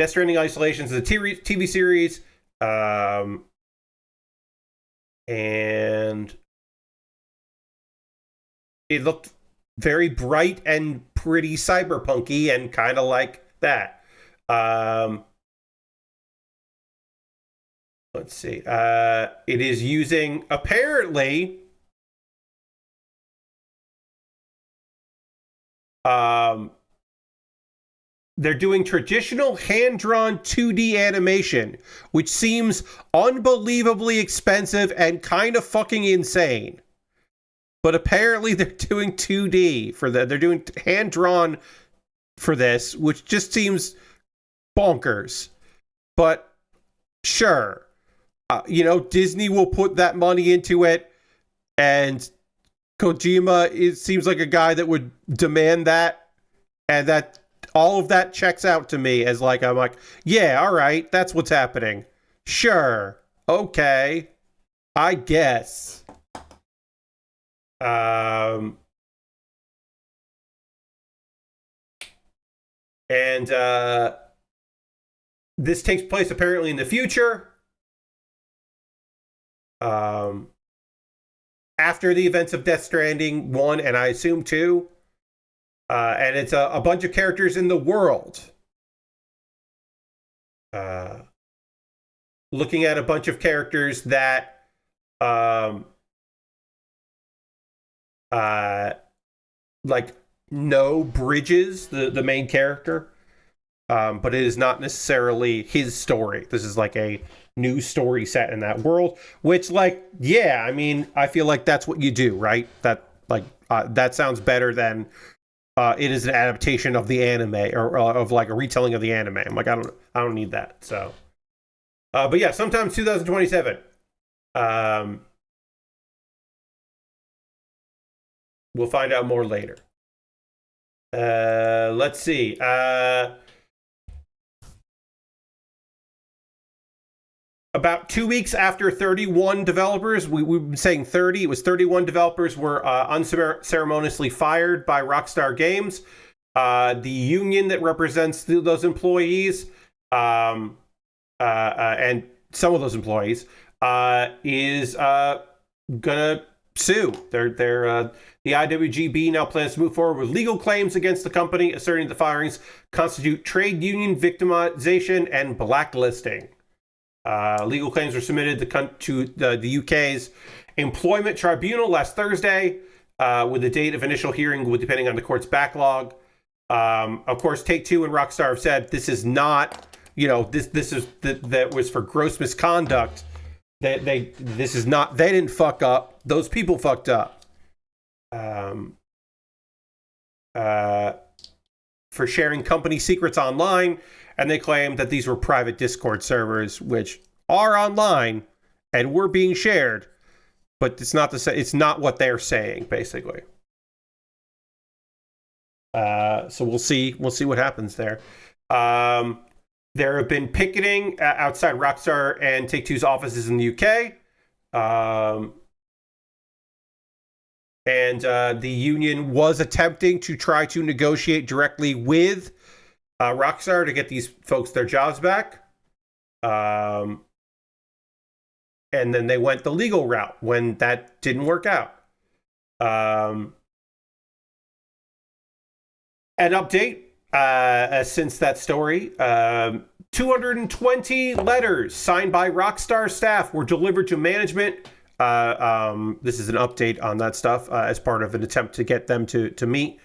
Stranding Isolations is a TV series, and it looked very bright and pretty cyberpunky and kind of like that. Let's see. It is using, apparently, they're doing traditional hand-drawn 2D animation, which seems unbelievably expensive and kind of fucking insane. But apparently they're doing 2D for that. They're doing hand-drawn for this, which just seems bonkers. But sure. Disney will put that money into it, and Kojima, it seems like a guy that would demand that, and that all of that checks out to me as like, I'm like, yeah, all right, that's what's happening. Sure. Okay. I guess. And this takes place apparently in the future. After the events of Death Stranding 1 and I assume 2. And it's a bunch of characters in the world. Looking at a bunch of characters that like know Bridges, the main character. But it is not necessarily his story. This is like a new story set in that world, which, like, yeah, I mean, I feel like that's what you do, right? That sounds better than it is an adaptation of the anime or of like a retelling of the anime. I'm like, I don't need that. So, but yeah, sometime 2027. We'll find out more later. Let's see. About 2 weeks after 31 developers, we've been saying 30, it was 31 developers were unceremoniously fired by Rockstar Games. The union that represents those employees, and some of those employees, is gonna sue. The IWGB now plans to move forward with legal claims against the company, asserting the firings constitute trade union victimization and blacklisting. Legal claims were submitted to the UK's Employment Tribunal last Thursday, with the date of initial hearing depending on the court's backlog. Of course, Take-Two and Rockstar have said this is not, that was for gross misconduct. This is not, they didn't fuck up. Those people fucked up. For sharing company secrets online. And they claim that these were private Discord servers, which are online and were being shared, but it's not what they're saying, basically. So we'll see what happens there. There have been picketing outside Rockstar and Take-Two's offices in the UK. And the union was attempting to try to negotiate directly with Rockstar to get these folks their jobs back. And then they went the legal route when that didn't work out. An update since that story. 220 letters signed by Rockstar staff were delivered to management. This is an update on that stuff as part of an attempt to get them to meet.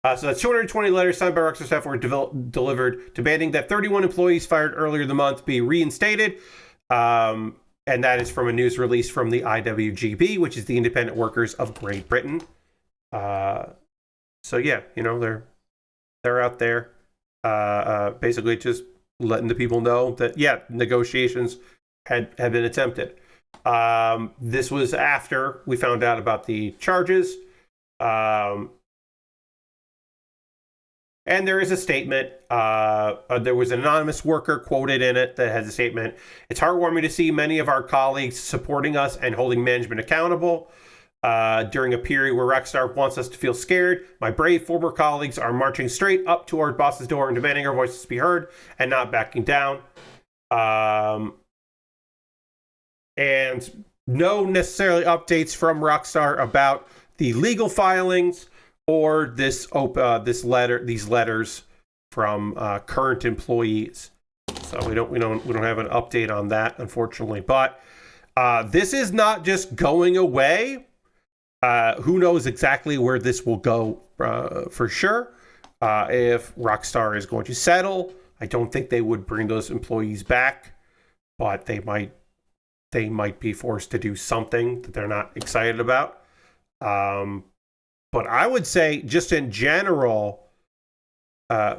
So that's 220 letters signed by Rockstar staff were delivered, demanding that 31 employees fired earlier the month be reinstated. And that is from a news release from the IWGB, which is the Independent Workers of Great Britain. So yeah, they're out there basically just letting the people know that, yeah, negotiations had been attempted. This was after we found out about the charges. And there is a statement. There was an anonymous worker quoted in it that has a statement. It's heartwarming to see many of our colleagues supporting us and holding management accountable. During a period where Rockstar wants us to feel scared, my brave former colleagues are marching straight up to our boss's door and demanding our voices be heard and not backing down. And no necessarily updates from Rockstar about the legal filings or these letters from current employees. So we don't have an update on that, unfortunately. But this is not just going away. Who knows exactly where this will go for sure. If Rockstar is going to settle, I don't think they would bring those employees back, but they might be forced to do something that they're not excited about. But I would say, just in general,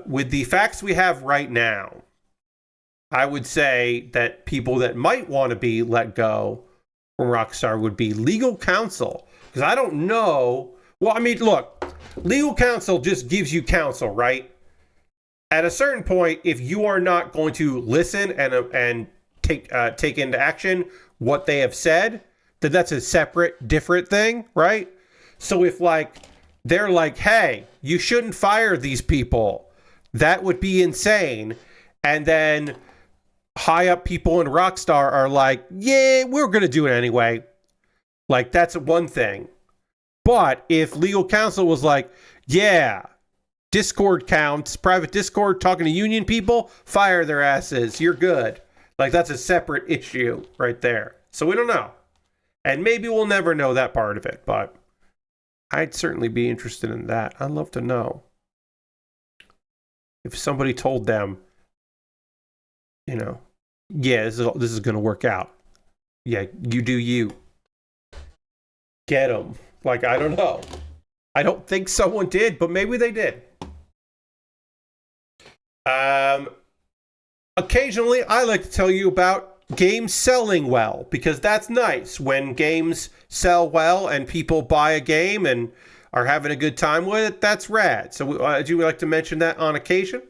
with the facts we have right now, I would say that people that might want to be let go from Rockstar would be legal counsel. Because I don't know. Well, I mean, look, legal counsel just gives you counsel, right? At a certain point, if you are not going to listen and take into action what they have said, then that's a separate, different thing, right? So if they're like, hey, you shouldn't fire these people, that would be insane. And then high up people in Rockstar are like, yeah, we're going to do it anyway. That's one thing. But if legal counsel was like, yeah, Discord counts, private Discord talking to union people, fire their asses, you're good. That's a separate issue right there. So we don't know. And maybe we'll never know that part of it, but I'd certainly be interested in that. I'd love to know if somebody told them, yeah, this is going to work out. Yeah, you do you. Get them. I don't know. I don't think someone did, but maybe they did. Occasionally, I like to tell you about games selling well, because that's nice. When games sell well and people buy a game and are having a good time with it, that's rad. So do you like to mention that on occasion?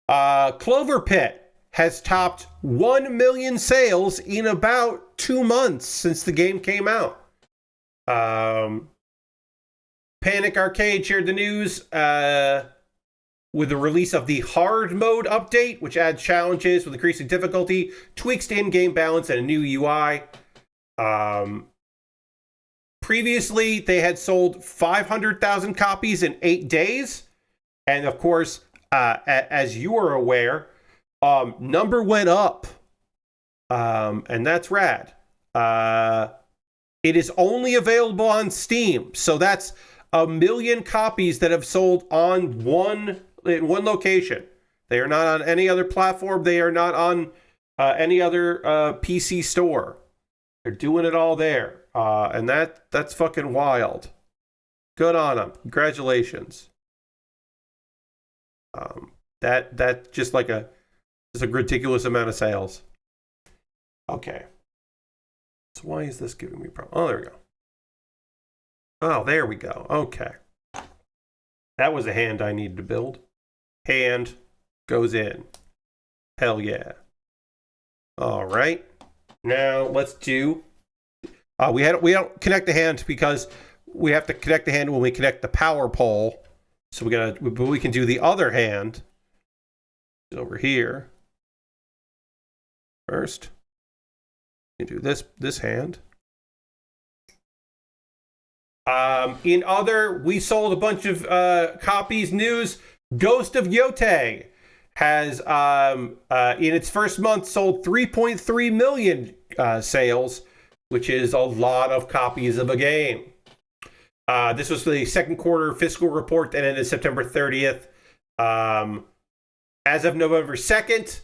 Clover Pit has topped 1 million sales in about 2 months since the game came out. Panic Arcade shared the news with the release of the hard mode update, which adds challenges with increasing difficulty, tweaks to in-game balance, and a new UI. Previously, they had sold 500,000 copies in 8 days. And of course, as you are aware, number went up. And that's rad. It is only available on Steam. So that's 1 million copies that have sold in one location. They are not on any other platform. They are not on any other PC store. They're doing it all there. And that's fucking wild. Good on them. Congratulations. That just a ridiculous amount of sales. Okay. So why is this giving me a problem? Oh, there we go. Oh, there we go. Okay. That was a hand I needed to build. Hand goes in. Hell yeah. All right. Now let's do. We don't connect the hand because we have to connect the hand when we connect the power pole. So we can do the other hand over here first. You do this hand. We sold a bunch of copies. News: Ghost of Yote has, in its first month, sold 3.3 million sales, which is a lot of copies of a game. This was the second quarter fiscal report that ended September 30th. As of November 2nd,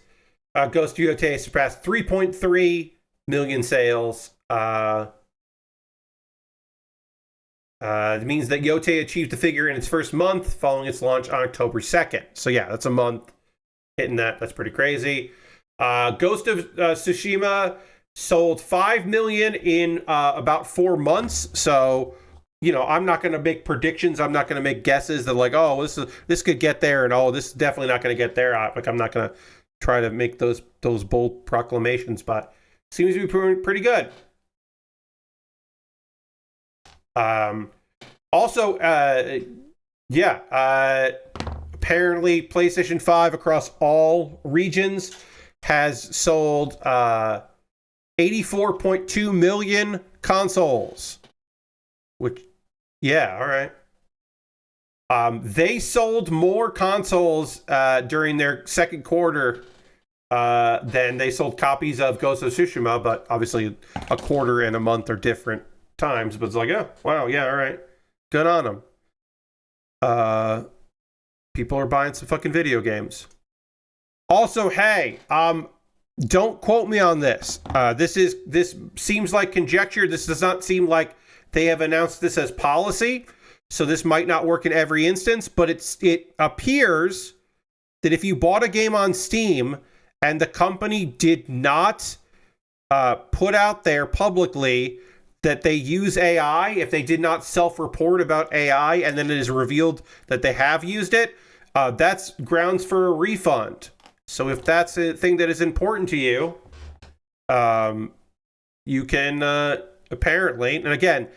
Ghost of Yote surpassed 3.3 million sales. It means that Yote achieved the figure in its first month following its launch on October 2nd. So yeah, that's a month hitting that. That's pretty crazy. Ghost of Tsushima sold 5 million in about 4 months. So, I'm not going to make predictions. I'm not going to make guesses that like, oh, this could get there, and oh, this is definitely not going to get there. I'm not going to try to make those bold proclamations, but it seems to be pretty good. Also, apparently PlayStation 5 across all regions has sold 84.2 million consoles. Which, yeah, all right. They sold more consoles during their second quarter than they sold copies of Ghost of Tsushima, but obviously a quarter and a month are different times. But it's like, oh, wow, yeah, all right. Good on them. People are buying some fucking video games. Also, hey, don't quote me on this. This seems like conjecture. This does not seem like they have announced this as policy. So this might not work in every instance, but it appears that if you bought a game on Steam and the company did not put out there publicly that they use AI, if they did not self-report about AI and then it is revealed that they have used it, that's grounds for a refund. So if that's a thing that is important to you, you can apparently, and again,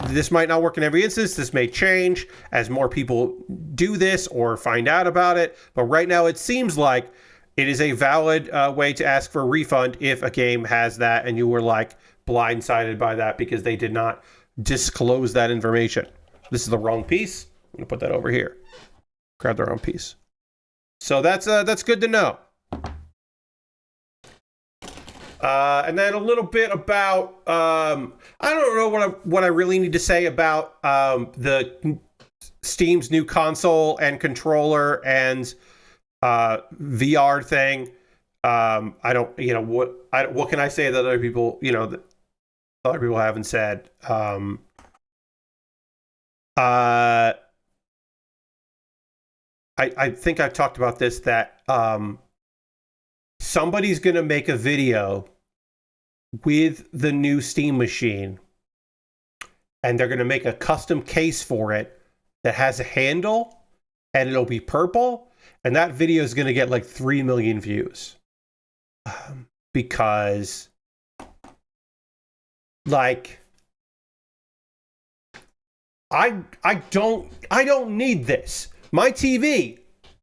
this might not work in every instance. This may change as more people do this or find out about it. But right now, it seems like it is a valid way to ask for a refund if a game has that and you were like blindsided by that because they did not disclose that information. This is the wrong piece. I'm going to put that over here. Grab the wrong piece. So that's good to know. And then a little bit about I don't know what I really need to say about the Steam's new console and controller and VR thing. I don't, what can I say that other people, that other people haven't said? I think I've talked about this, that somebody's going to make a video with the new Steam machine and they're going to make a custom case for it that has a handle and it'll be purple, and that video is going to get like 3 million views because like I don't need this. My TV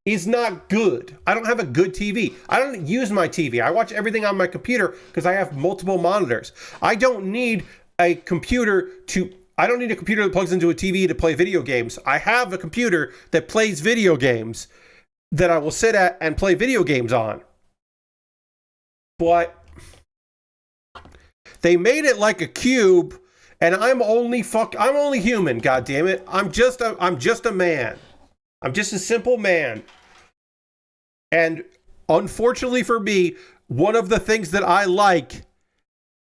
is not good. I don't have a good TV. I don't use my TV. I watch everything on my computer because I have multiple monitors. I don't need a computer that plugs into a TV to play video games. I have a computer that plays video games that I will sit at and play video games on. But they made it like a cube, and I'm only human, God damn it. I'm just a man. I'm just a simple man. And unfortunately for me, one of the things that I like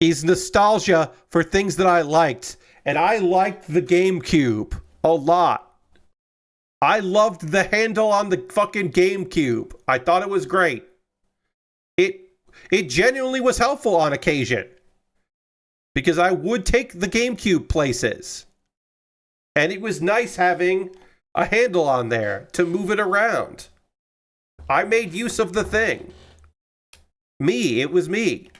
is nostalgia for things that I liked. And I liked the GameCube a lot. I loved the handle on the fucking GameCube. I thought it was great. It genuinely was helpful on occasion, because I would take the GameCube places. And it was nice having a handle on there to move it around. I made use of the thing. It was me.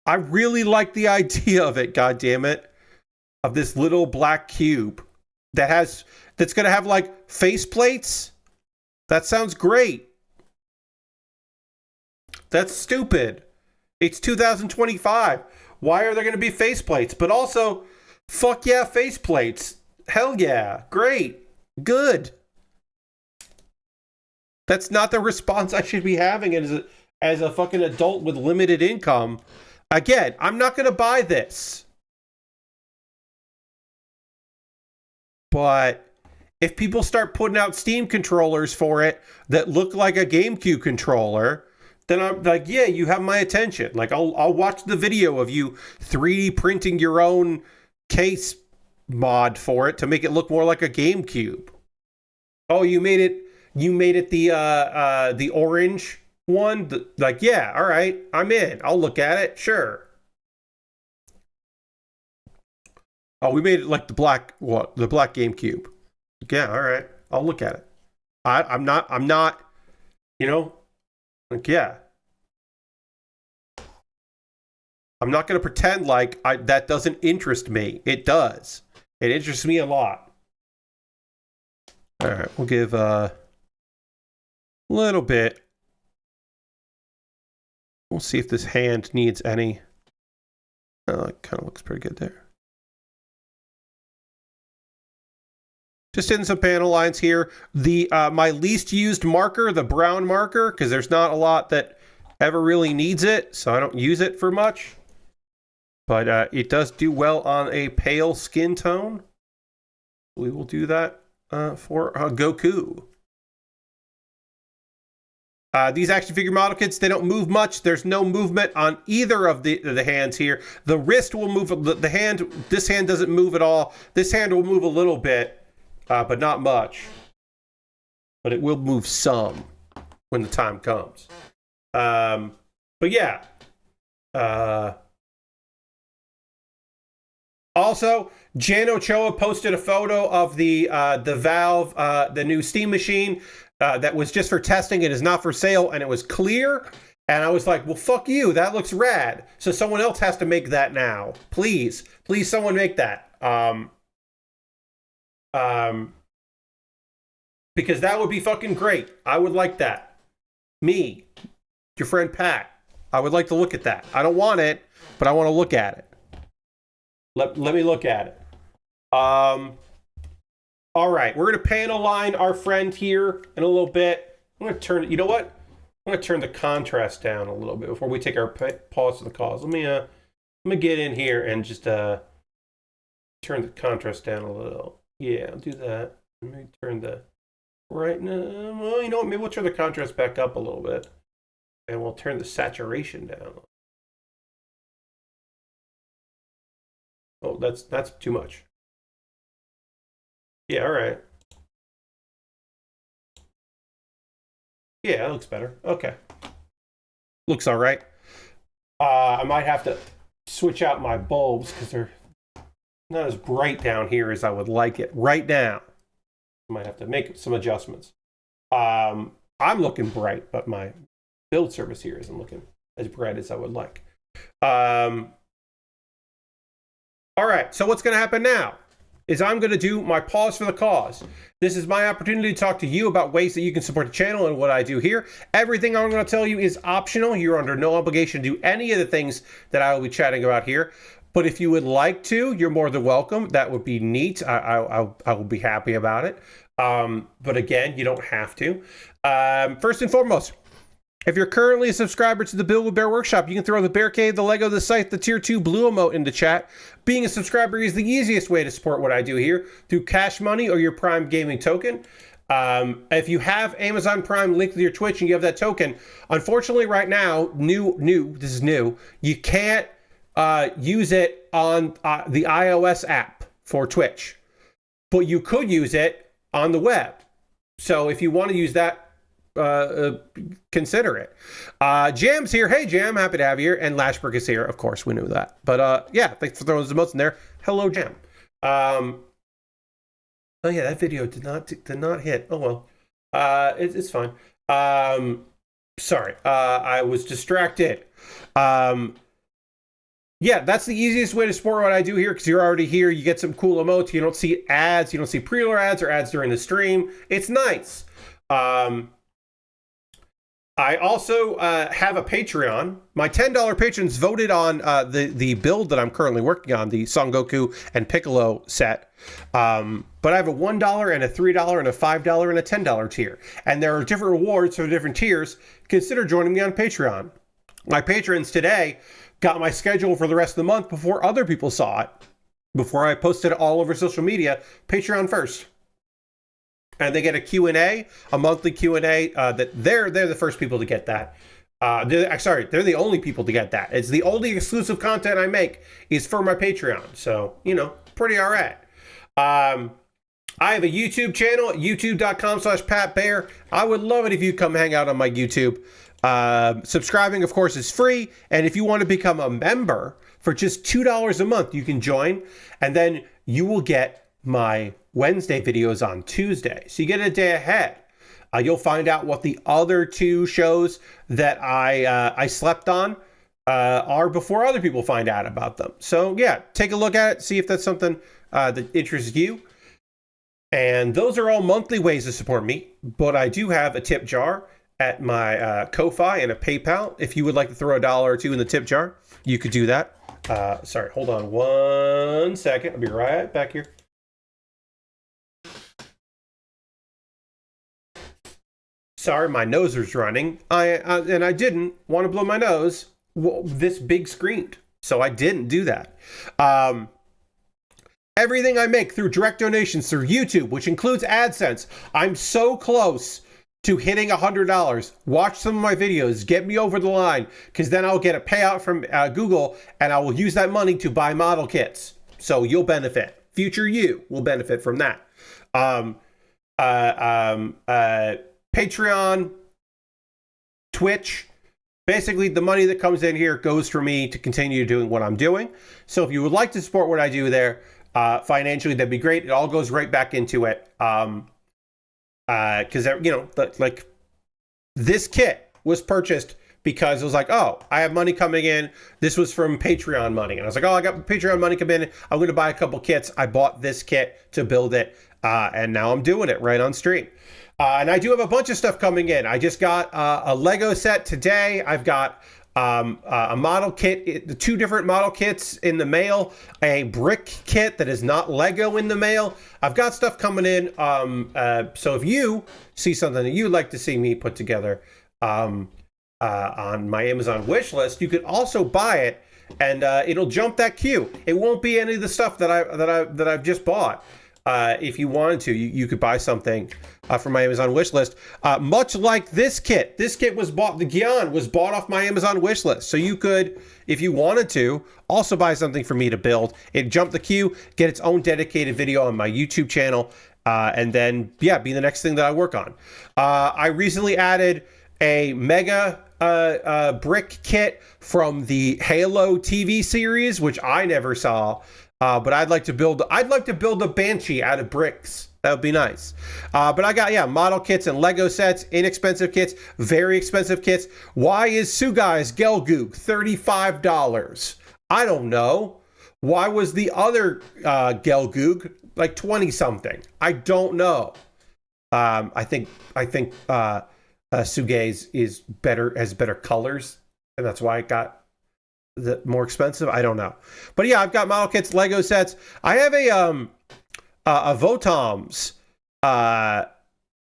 I really like the idea of it, God damn it, of this little black cube that's going to have like face plates. That sounds great. That's stupid. It's 2025. Why are there going to be face plates? But also, fuck yeah, face plates. Hell yeah. Great. Good. That's not the response I should be having as a fucking adult with limited income. Again, I'm not going to buy this. But if people start putting out Steam controllers for it that look like a GameCube controller, then I'm like, yeah, you have my attention. Like, I'll watch the video of you 3D printing your own case mod for it to make it look more like a GameCube. Oh, you made it the orange one, like, yeah, all right, I'm in. I'll look at it, sure. Oh, we made it like the black GameCube. Yeah, all right, I'll look at it. I'm not, you know, like, yeah. I'm not going to pretend like that doesn't interest me. It does. It interests me a lot. All right, we'll give a little bit. We'll see if this hand needs any. Oh, it kind of looks pretty good there. Just in some panel lines here. The my least used marker, the brown marker, because there's not a lot that ever really needs it, so I don't use it for much. But it does do well on a pale skin tone. We will do that for Goku. These action figure model kits, they don't move much. There's no movement on either of the hands here. The wrist will move, the hand, this hand doesn't move at all. This hand will move a little bit, but not much. But it will move some when the time comes. But yeah. Also, Jan Ochoa posted a photo of the Valve, the new Steam machine that was just for testing. It is not for sale, and it was clear. And I was like, well, fuck you. That looks rad. So someone else has to make that now. Please, someone make that. Because that would be fucking great. I would like that. Me, your friend Pat, I would like to look at that. I don't want it, but I want to look at it. Let me look at it. All right, we're going to panel line our friend here in a little bit. I'm going to turn, you know what? I'm going to turn the contrast down a little bit before we take our pause to the cause. Let me get in here and just turn the contrast down a little. Yeah, I'll do that. Let me turn the right now. Well, you know what? Maybe we'll turn the contrast back up a little bit, and we'll turn the saturation down. Oh, that's too much. Yeah, all right. Yeah, that looks better. Okay. Looks all right. I might have to switch out my bulbs because they're not as bright down here as I would like it right now. I might have to make some adjustments. I'm looking bright, but my build service here isn't looking as bright as I would like. All right, so what's going to happen now is I'm going to do my pause for the cause. This is my opportunity to talk to you about ways that you can support the channel and what I do here. Everything I'm going to tell you is optional. You're under no obligation to do any of the things that I will be chatting about here. But if you would like to, you're more than welcome. That would be neat. I will be happy about it. But again, you don't have to. First and foremost, if you're currently a subscriber to the Build with Baer Workshop, you can throw the Bear Cave, the Lego, the Scythe, the Tier 2 Blue emote into chat. Being a subscriber is the easiest way to support what I do here through Cash Money or your Prime Gaming token. If you have Amazon Prime linked with your Twitch and you have that token, unfortunately right now, this is new, you can't use it on the iOS app for Twitch. But you could use it on the web. So if you want to use that, consider it. Jam's here. Hey Jam, happy to have you here. And Lashberg is here. Of course, we knew that. But yeah, thanks for throwing those emotes in there. Hello, Jam. Oh yeah, that video did not hit. Oh well. It's fine. Sorry. I was distracted. Yeah, that's the easiest way to support what I do here because you're already here. You get some cool emotes. You don't see ads. You don't see pre-order ads or ads during the stream. It's nice. I also have a Patreon. My $10 patrons voted on the build that I'm currently working on, the Son Goku and Piccolo set. But I have a $1 and a $3 and a $5 and a $10 tier. And there are different rewards for different tiers. Consider joining me on Patreon. My patrons today got my schedule for the rest of the month before other people saw it. Before I posted it all over social media. Patreon first. And they get a Q&A, a monthly Q&A, that they're the first people to get that. They're the only people to get that. It's the only exclusive content I make is for my Patreon. So, you know, pretty all right. I have a YouTube channel at youtube.com/PatBaer. I would love it if you come hang out on my YouTube. Subscribing, of course, is free. And if you want to become a member for just $2 a month, you can join. And then you will get my Wednesday videos on Tuesday. So you get a day ahead. You'll find out what the other 2 shows that I slept on are before other people find out about them. So yeah, take a look at it, see if that's something that interests you. And those are all monthly ways to support me, but I do have a tip jar at my Ko-Fi and a PayPal. If you would like to throw $1 or 2 in the tip jar, you could do that. Sorry, hold on 1 second. I'll be right back here. Sorry, my nose was running. And I didn't want to blow my nose this big screened, so I didn't do that. Everything I make through direct donations through YouTube, which includes AdSense. I'm so close to hitting $100. Watch some of my videos, get me over the line, because then I'll get a payout from Google, and I will use that money to buy model kits. So you'll benefit. Future you will benefit from that. Patreon, Twitch. Basically, the money that comes in here goes for me to continue doing what I'm doing. So if you would like to support what I do there, financially, that'd be great. It all goes right back into it. Because, like, this kit was purchased because it was like, oh, I have money coming in. This was from Patreon money. And I was like, oh, I got Patreon money coming in. I'm going to buy a couple kits. I bought this kit to build it. And now I'm doing it right on stream. And I do have a bunch of stuff coming in. I just got a Lego set today. I've got a model kit, 2 different model kits in the mail, a brick kit that is not Lego in the mail. I've got stuff coming in. So if you see something that you'd like to see me put together on my Amazon wish list, you could also buy it, and it'll jump that queue. It won't be any of the stuff that I've just bought. If you wanted to, you could buy something from my Amazon wish list. Much like this kit. This kit was bought, the Gyan was bought off my Amazon wish list. So you could, if you wanted to, also buy something for me to build. It jumped the queue, get its own dedicated video on my YouTube channel, and then, yeah, be the next thing that I work on. I recently added a mega brick kit from the Halo TV series, which I never saw. But I'd like to build a Banshee out of bricks. That would be nice. But I got, model kits and Lego sets, inexpensive kits, very expensive kits. Why is Sugai's Gelgoog $35? I don't know. Why was the other Gelgoog like 20 something? I don't know. I think Sugai's is better, has better colors, and that's why it got the more expensive. I don't know, but yeah, I've got model kits, Lego sets. I have a Votoms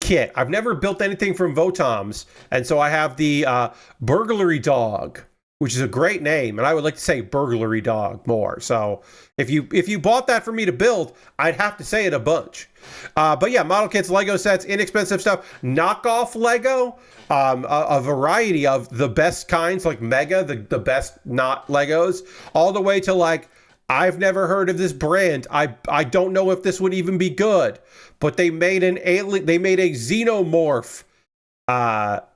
kit. I've never built anything from Votoms, and so I have the burglary dog, which is a great name, and I would like to say burglary dog more. So if you bought that for me to build, I'd have to say it a bunch. But yeah, model kits, Lego sets, inexpensive stuff, knockoff Lego, a variety of the best kinds, like Mega, the best not Legos, all the way to like, I've never heard of this brand. I don't know if this would even be good, but they made a xenomorph that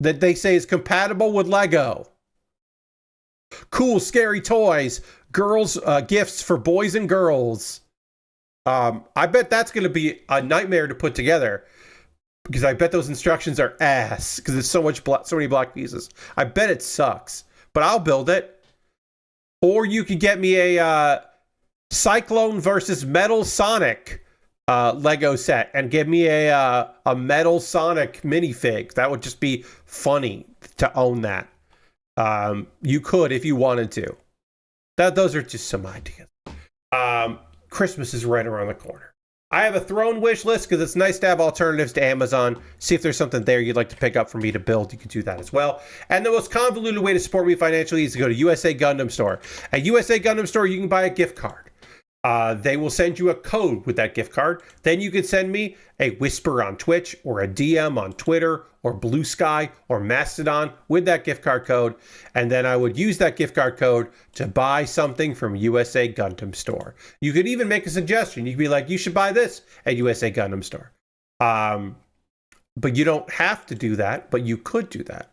they say is compatible with Lego. Cool, scary toys, girls, gifts for boys and girls. I bet that's going to be a nightmare to put together, because I bet those instructions are ass, because it's so many black pieces. I bet it sucks, but I'll build it. Or you could get me a Cyclone versus Metal Sonic Lego set and give me a Metal Sonic minifig. That would just be funny to own that. You could if you wanted to. Those are just some ideas. Christmas is right around the corner. I have a throne wish list because it's nice to have alternatives to Amazon. See if there's something there you'd like to pick up for me to build. You can do that as well. And the most convoluted way to support me financially is to go to USA Gundam Store. At USA Gundam Store, you can buy a gift card. They will send you a code with that gift card. Then you can send me a whisper on Twitch or a DM on Twitter or Blue Sky or Mastodon with that gift card code. And then I would use that gift card code to buy something from USA Gundam Store. You could even make a suggestion. You could be like, you should buy this at USA Gundam Store. But you don't have to do that, but you could do that.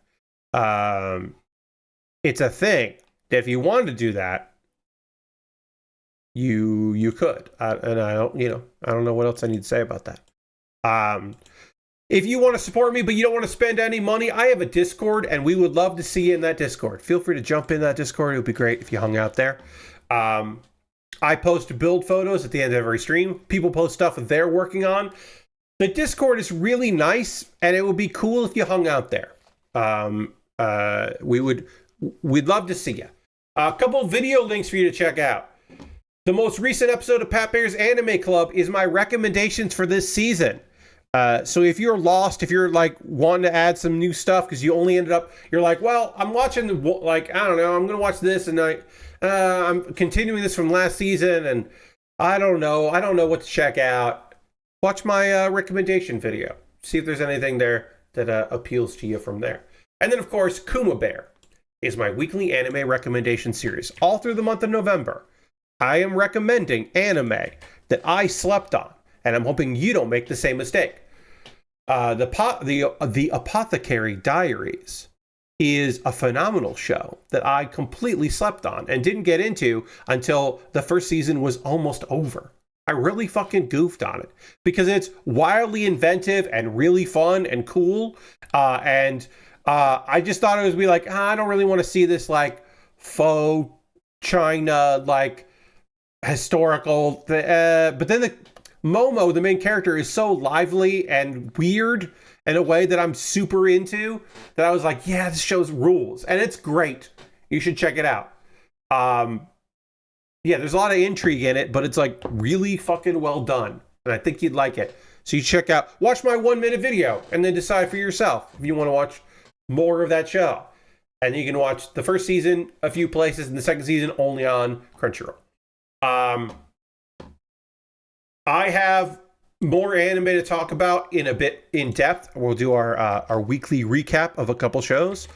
It's a thing that if you wanted to do that, you could, and I don't know what else I need to say about that. If you want to support me but you don't want to spend any money, I have a Discord and we would love to see you in that Discord. Feel free to jump in that Discord. It would be great if you hung out there. I post build photos at the end of every stream. People post stuff that they're working on. The Discord is really nice and it would be cool if you hung out there. We'd love to see you. A couple video links for you to check out. The most recent episode of Pat Baer's Anime Club is my recommendations for this season. So if you're lost, if you're like wanting to add some new stuff because you only ended up, you're like, well, I'm watching I don't know, I'm going to watch this and I'm continuing this from last season and I don't know what to check out. Watch my recommendation video. See if there's anything there that appeals to you from there. And then, of course, Kuma Baer is my weekly anime recommendation series. All through the month of November, I am recommending anime that I slept on, and I'm hoping you don't make the same mistake. The Apothecary Diaries is a phenomenal show that I completely slept on and didn't get into until the first season was almost over. I really fucking goofed on it because it's wildly inventive and really fun and cool. I just thought it would be like, I don't really want to see this like faux China, like historical. But then Momo, the main character, is so lively and weird in a way that I'm super into that I was like, yeah, this show's rules. And it's great. You should check it out. Yeah, there's a lot of intrigue in it, but it's like really fucking well done. And I think you'd like it. So you watch my 1-minute video and then decide for yourself if you want to watch more of that show. And you can watch the first season a few places and the second season only on Crunchyroll. I have more anime to talk about in a bit in depth. We'll do our weekly recap of a couple shows.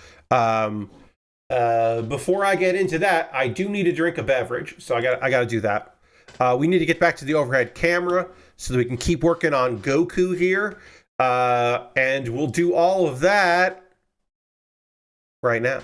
Before I get into that, I do need to drink a beverage, so I got to do that. We need to get back to the overhead camera so that we can keep working on Goku here. And we'll do all of that right now.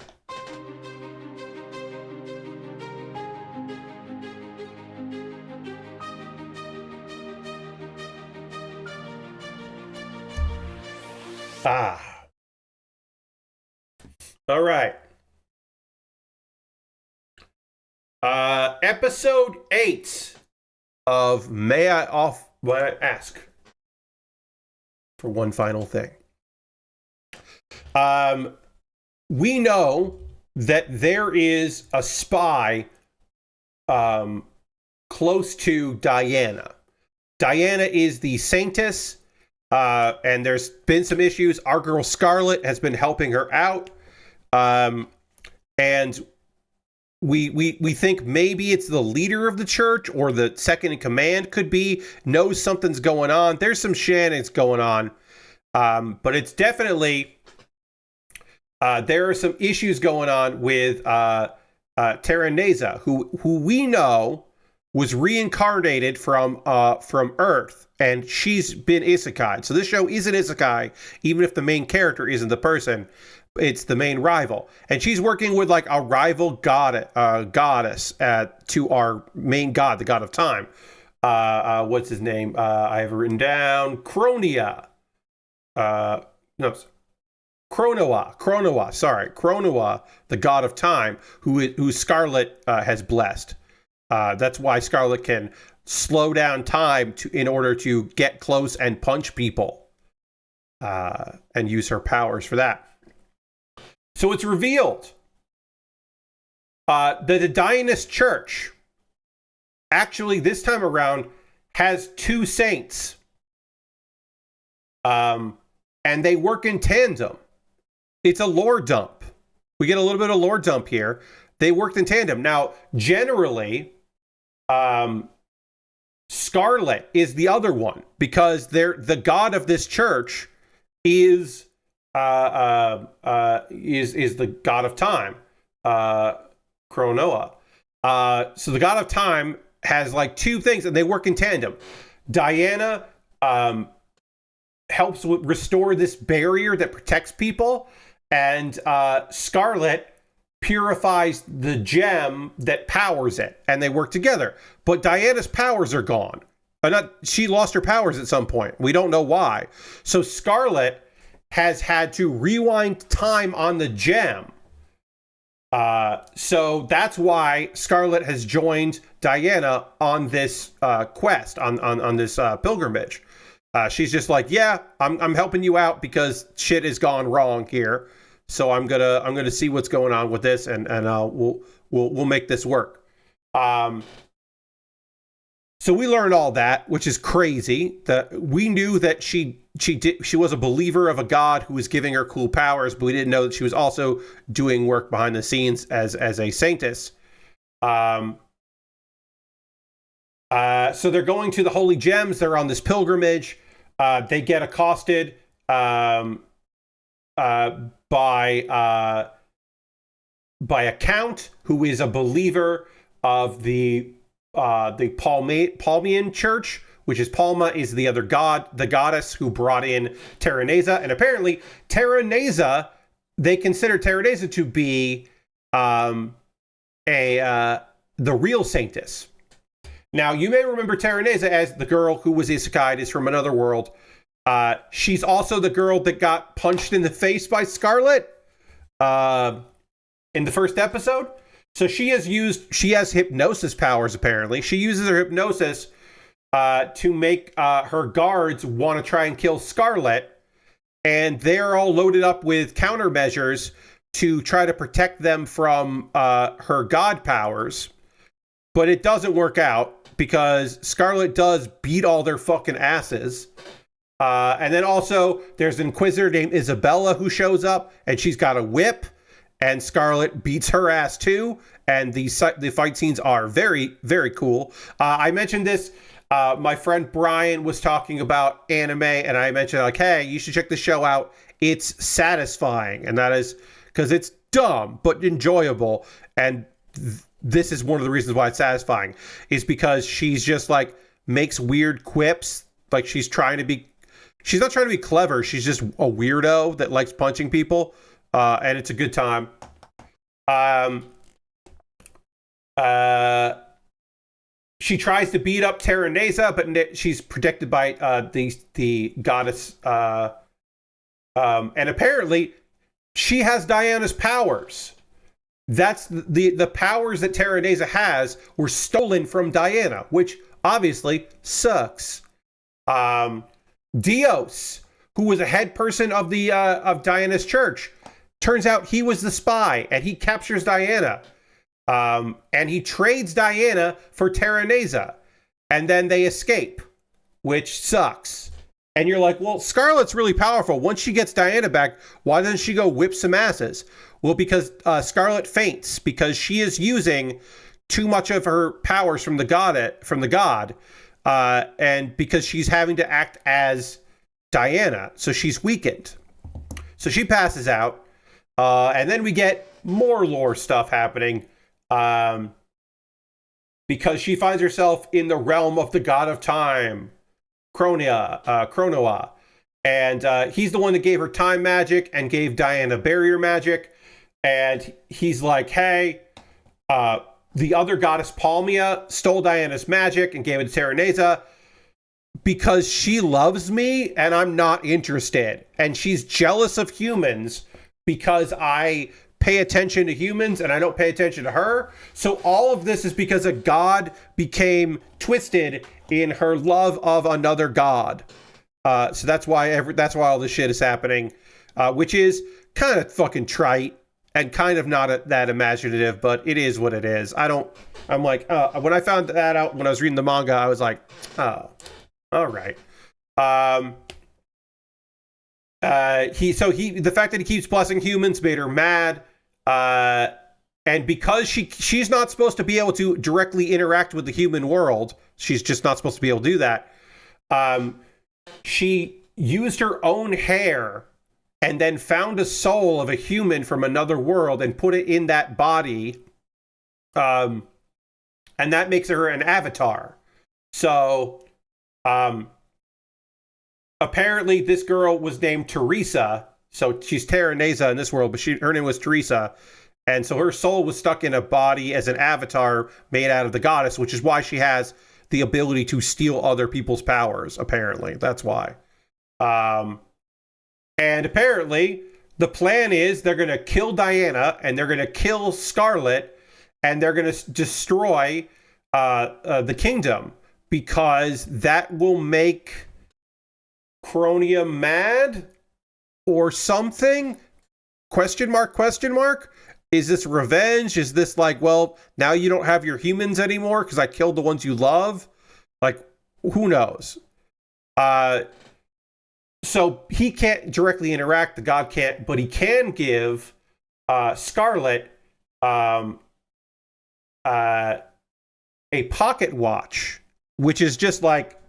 All right. Episode 8 of May I Ask for one final thing. We know that there is a spy close to Diana. Diana is the Saintess, and there's been some issues. Our girl Scarlet has been helping her out, and we think maybe it's the leader of the church or the second in command knows something's going on. There's some shenanigans going on, but it's definitely there are some issues going on with Terraneza, who we know was reincarnated from Earth, and she's been isekai. So this show is an isekai, even if the main character isn't the person. It's the main rival, and she's working with like a rival goddess to our main god, the god of time. What's his name? I have it written down. Cronoa. Sorry, Cronoa, the god of time, who Scarlet has blessed. That's why Scarlet can slow down time in order to get close and punch people, and use her powers for that. So it's revealed that the Dianist Church, actually this time around, has 2 saints. And they work in tandem. It's a lore dump. We get a little bit of lore dump here. They worked in tandem. Now, generally, Scarlet is the other one because the god of this church is the god of time, Cronoa. So the god of time has like two things, and they work in tandem. Diana helps restore this barrier that protects people, and Scarlet purifies the gem that powers it, and they work together. But Diana's powers are gone. She lost her powers at some point. We don't know why. So Scarlet has had to rewind time on the gem. So that's why Scarlet has joined Diana on this quest, on this pilgrimage. She's just like, yeah, I'm helping you out because shit has gone wrong here. So I'm gonna see what's going on with this, and we'll make this work. So we learned all that, which is crazy. That we knew that she was a believer of a god who was giving her cool powers, but we didn't know that she was also doing work behind the scenes as a saintess. So they're going to the Holy Gems. They're on this pilgrimage. They get accosted by a count who is a believer of the Palmian church, which is Palma is the other god, the goddess who brought in Terraneza. And apparently Terraneza, they consider Terraneza to be the real saintess. Now, you may remember Terraneza as the girl who was isekai, is from another world. She's also the girl that got punched in the face by Scarlet in the first episode. So she has hypnosis powers, apparently. She uses her hypnosis to make her guards want to try and kill Scarlet. And they're all loaded up with countermeasures to try to protect them from her god powers. But it doesn't work out because Scarlet does beat all their fucking asses. And then also there's an Inquisitor named Isabella who shows up, and she's got a whip, and Scarlet beats her ass too. And the fight scenes are very, very cool. I mentioned this. My friend Brian was talking about anime, and I mentioned like, hey, you should check the show out. It's satisfying, and that is because it's dumb but enjoyable. And this is one of the reasons why it's satisfying, is because she's just like makes weird quips. Like she's not trying to be clever. She's just a weirdo that likes punching people. And it's a good time. She tries to beat up Terraneza, but she's protected by the goddess. And apparently she has Diana's powers. That's the powers that Terraneza has were stolen from Diana, which obviously sucks. Dios, who was a head person of of Diana's church, turns out he was the spy, and he captures Diana. And he trades Diana for Terraneza, and then they escape, which sucks. And you're like, well, Scarlet's really powerful. Once she gets Diana back, why doesn't she go whip some asses? Well, because Scarlet faints because she is using too much of her powers from the god, and because she's having to act as Diana, so she's weakened. So she passes out, and then we get more lore stuff happening, because she finds herself in the realm of the god of time, Cronoa, and he's the one that gave her time magic and gave Diana barrier magic. And he's like, hey, the other goddess Palmia stole Diana's magic and gave it to Terraneza because she loves me and I'm not interested. And she's jealous of humans because I pay attention to humans and I don't pay attention to her. So all of this is because a god became twisted in her love of another god. So that's why all this shit is happening, which is kind of fucking trite. And kind of not that imaginative, but it is what it is. When I found that out when I was reading the manga, I was like, oh, all right. The fact that he keeps blessing humans made her mad. And because she's not supposed to be able to directly interact with the human world, she's just not supposed to be able to do that. She used her own hair and then found a soul of a human from another world and put it in that body. And that makes her an avatar. So, apparently this girl was named Teresa. So she's Terraneza in this world, but her name was Teresa. And so her soul was stuck in a body as an avatar made out of the goddess, which is why she has the ability to steal other people's powers, apparently. That's why. And apparently the plan is they're going to kill Diana and they're going to kill Scarlet and they're going to destroy the kingdom because that will make Chronia mad or something? Question mark, question mark? Is this revenge? Is this like, well, now you don't have your humans anymore because I killed the ones you love? Like, who knows? So he can't directly interact, the god can't, but he can give Scarlet a pocket watch, which is just like,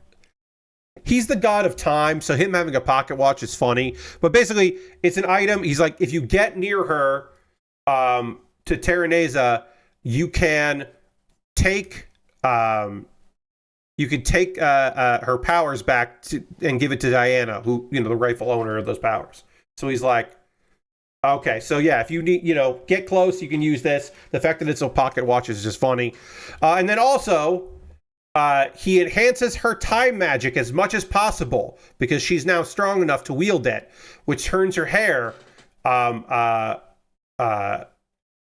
he's the god of time, so him having a pocket watch is funny. But basically, it's an item. He's like, if you get near her, to Terraneza, you can take her powers back and give it to Diana, who, the rightful owner of those powers. So he's like, okay, so yeah, if you need, get close, you can use this. The fact that it's a pocket watch is just funny. And then also, he enhances her time magic as much as possible because she's now strong enough to wield it, which turns her hair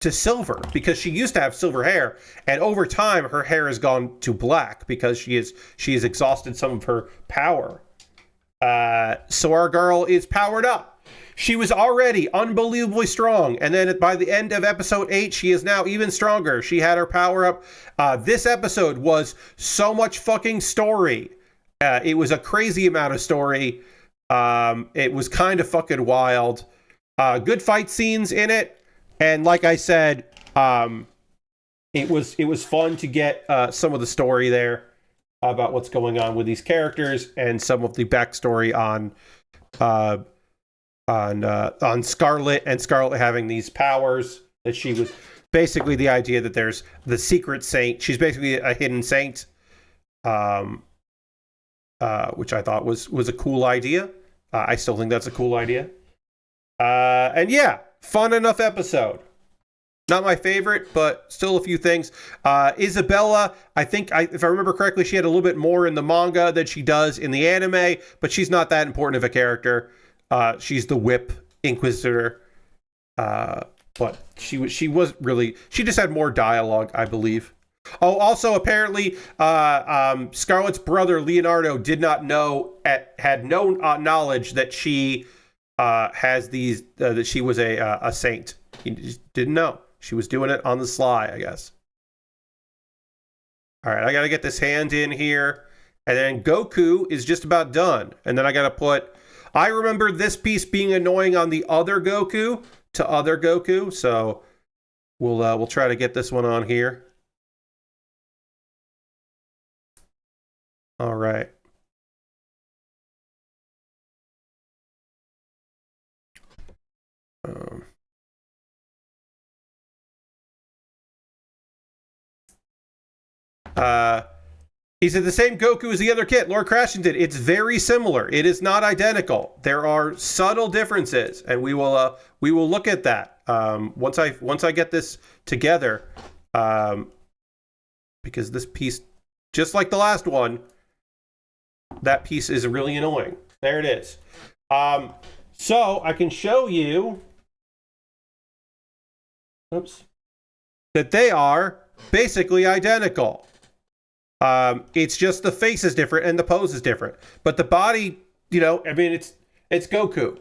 to silver, because she used to have silver hair, and over time her hair has gone to black because she has exhausted some of her power. So our girl is powered up. She was already unbelievably strong, and then by the end of episode 8, she is now even stronger. She had her power up. This episode was so much fucking story. It was a crazy amount of story. It was kind of fucking wild. Good fight scenes in it. And like I said, it was fun to get some of the story there about what's going on with these characters and some of the backstory on Scarlet, and Scarlet having these powers, that she was basically the idea that there's the secret saint. She's basically a hidden saint, which I thought was a cool idea. I still think that's a cool idea. And yeah, fun enough episode. Not my favorite, but still a few things. Isabella, I think, if I remember correctly, she had a little bit more in the manga than she does in the anime, but she's not that important of a character. She's the whip inquisitor. But she just had more dialogue, I believe. Oh, also, apparently, Scarlett's brother, Leonardo, had no knowledge that she has these, that she was a saint. He just didn't know. She was doing it on the sly, I guess. All right, I got to get this hand in here. And then Goku is just about done. And then I got to put... I remember this piece being annoying on the other Goku to other Goku. So we'll try to get this one on here. All right. He said the same Goku as the other kid, Lord Crashington did. It's very similar. It is not identical. There are subtle differences, and we will look at that once I get this together. Because this piece, just like the last one, that piece is really annoying. There it is. So I can show you, that they are basically identical. It's just the face is different and the pose is different, but the body, it's Goku.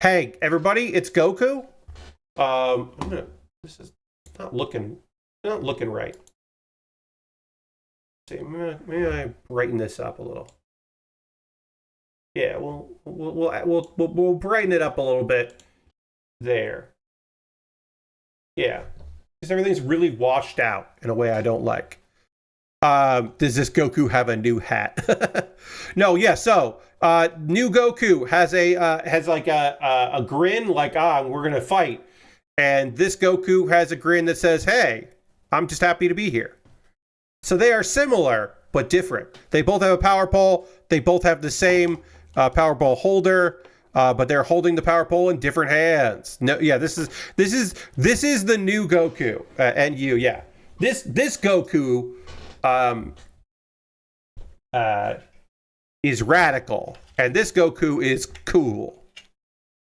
Hey, everybody, it's Goku. This is not looking right. Let's see, maybe I brighten this up a little. Yeah, we'll brighten it up a little bit there. Yeah. Because everything's really washed out in a way I don't like. Does this Goku have a new hat? No, yeah. So, new Goku has a grin like, we're gonna fight, and this Goku has a grin that says, "Hey, I'm just happy to be here." So they are similar but different. They both have a power pole. They both have the same power pole holder, but they're holding the power pole in different hands. No, yeah, this is the new Goku, and yeah, this Goku is radical, and this Goku is cool.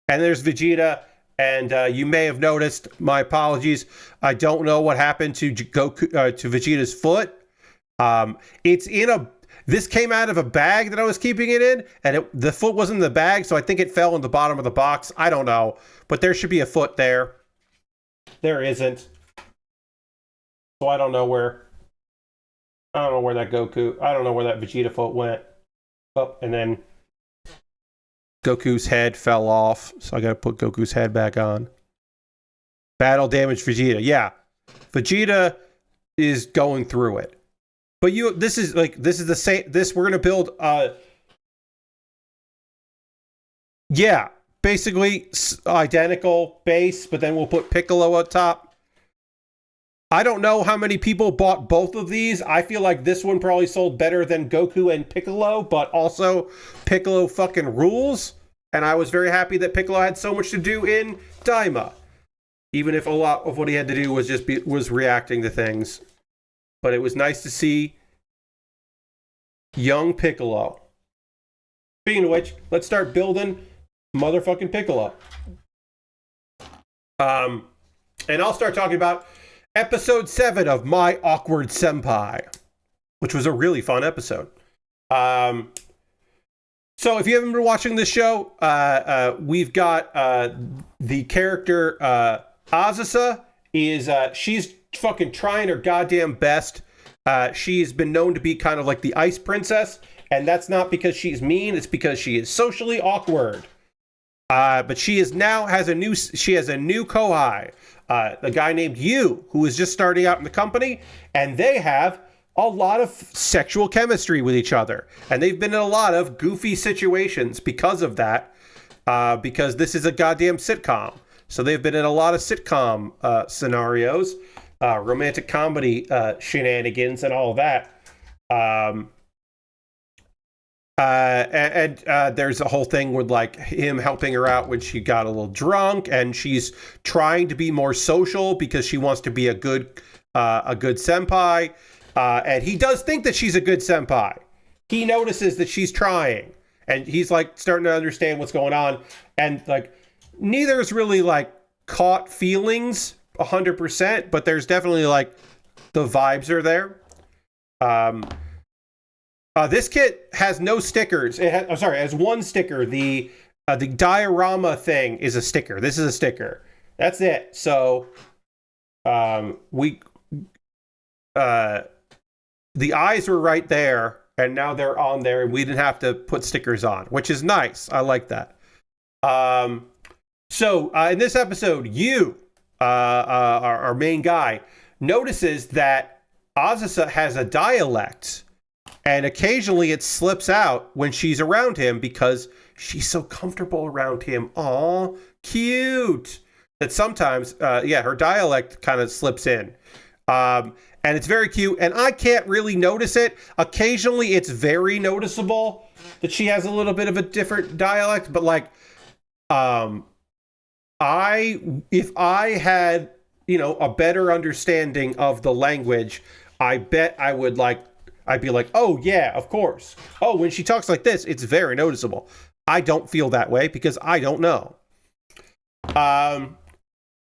And there's Vegeta, and you may have noticed. My apologies. I don't know what happened to Goku to Vegeta's foot. It's in a. This came out of a bag that I was keeping it in, and the foot wasn't in the bag, so I think it fell in the bottom of the box. I don't know, but there should be a foot there. There isn't. So I don't know where that Goku. I don't know where that Vegeta foot went. Oh, and then Goku's head fell off, so I gotta put Goku's head back on. Battle damage Vegeta. Yeah, Vegeta is going through it. But this is the same. We're gonna build. Yeah, basically identical base, but then we'll put Piccolo up top. I don't know how many people bought both of these. I feel like this one probably sold better than Goku and Piccolo, but also Piccolo fucking rules. And I was very happy that Piccolo had so much to do in Daima, even if a lot of what he had to do was was reacting to things. But it was nice to see young Piccolo. Speaking of which, let's start building motherfucking Piccolo. And I'll start talking about episode 7 of My Awkward Senpai, which was a really fun episode. So if you haven't been watching this show, we've got the character Azusa she's fucking trying her goddamn best. She's been known to be kind of like the ice princess, and that's not because she's mean, it's because she is socially awkward. But she has a new kohai, a guy named Yu, who is just starting out in the company, and they have a lot of sexual chemistry with each other. And they've been in a lot of goofy situations because of that, because this is a goddamn sitcom. So they've been in a lot of sitcom scenarios, romantic comedy shenanigans and all of that. And there's a whole thing with like him helping her out when she got a little drunk, and she's trying to be more social because she wants to be a good senpai. And he does think that she's a good senpai. He notices that she's trying, and he's like starting to understand what's going on. And like neither's really like caught feelings 100%, but there's definitely like the vibes are there. This kit has no stickers. It has one sticker. The diorama thing is a sticker. This is a sticker. That's it. So the eyes were right there, and now they're on there, and we didn't have to put stickers on, which is nice. I like that. So in this episode, our main guy, notices that Azusa has a dialect, and occasionally it slips out when she's around him because she's so comfortable around him. Aw, cute. That sometimes, her dialect kind of slips in. And it's very cute, and I can't really notice it. Occasionally it's very noticeable that she has a little bit of a different dialect, but like, if I had, a better understanding of the language, I bet I'd be like, oh yeah, of course. Oh, when she talks like this, it's very noticeable. I don't feel that way because I don't know.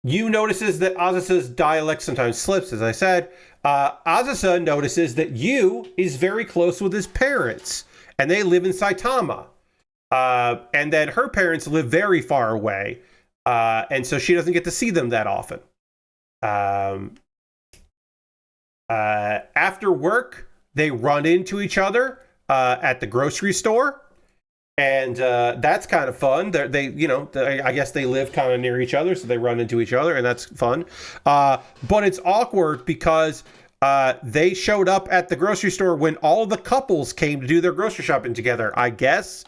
Yu notices that Azusa's dialect sometimes slips, as I said. Azusa notices that Yu is very close with his parents, and they live in Saitama. And then her parents live very far away, and so she doesn't get to see them that often. After work, they run into each other at the grocery store, and that's kind of fun. I guess they live kind of near each other, so they run into each other, and that's fun. But it's awkward because they showed up at the grocery store when all the couples came to do their grocery shopping together. I guess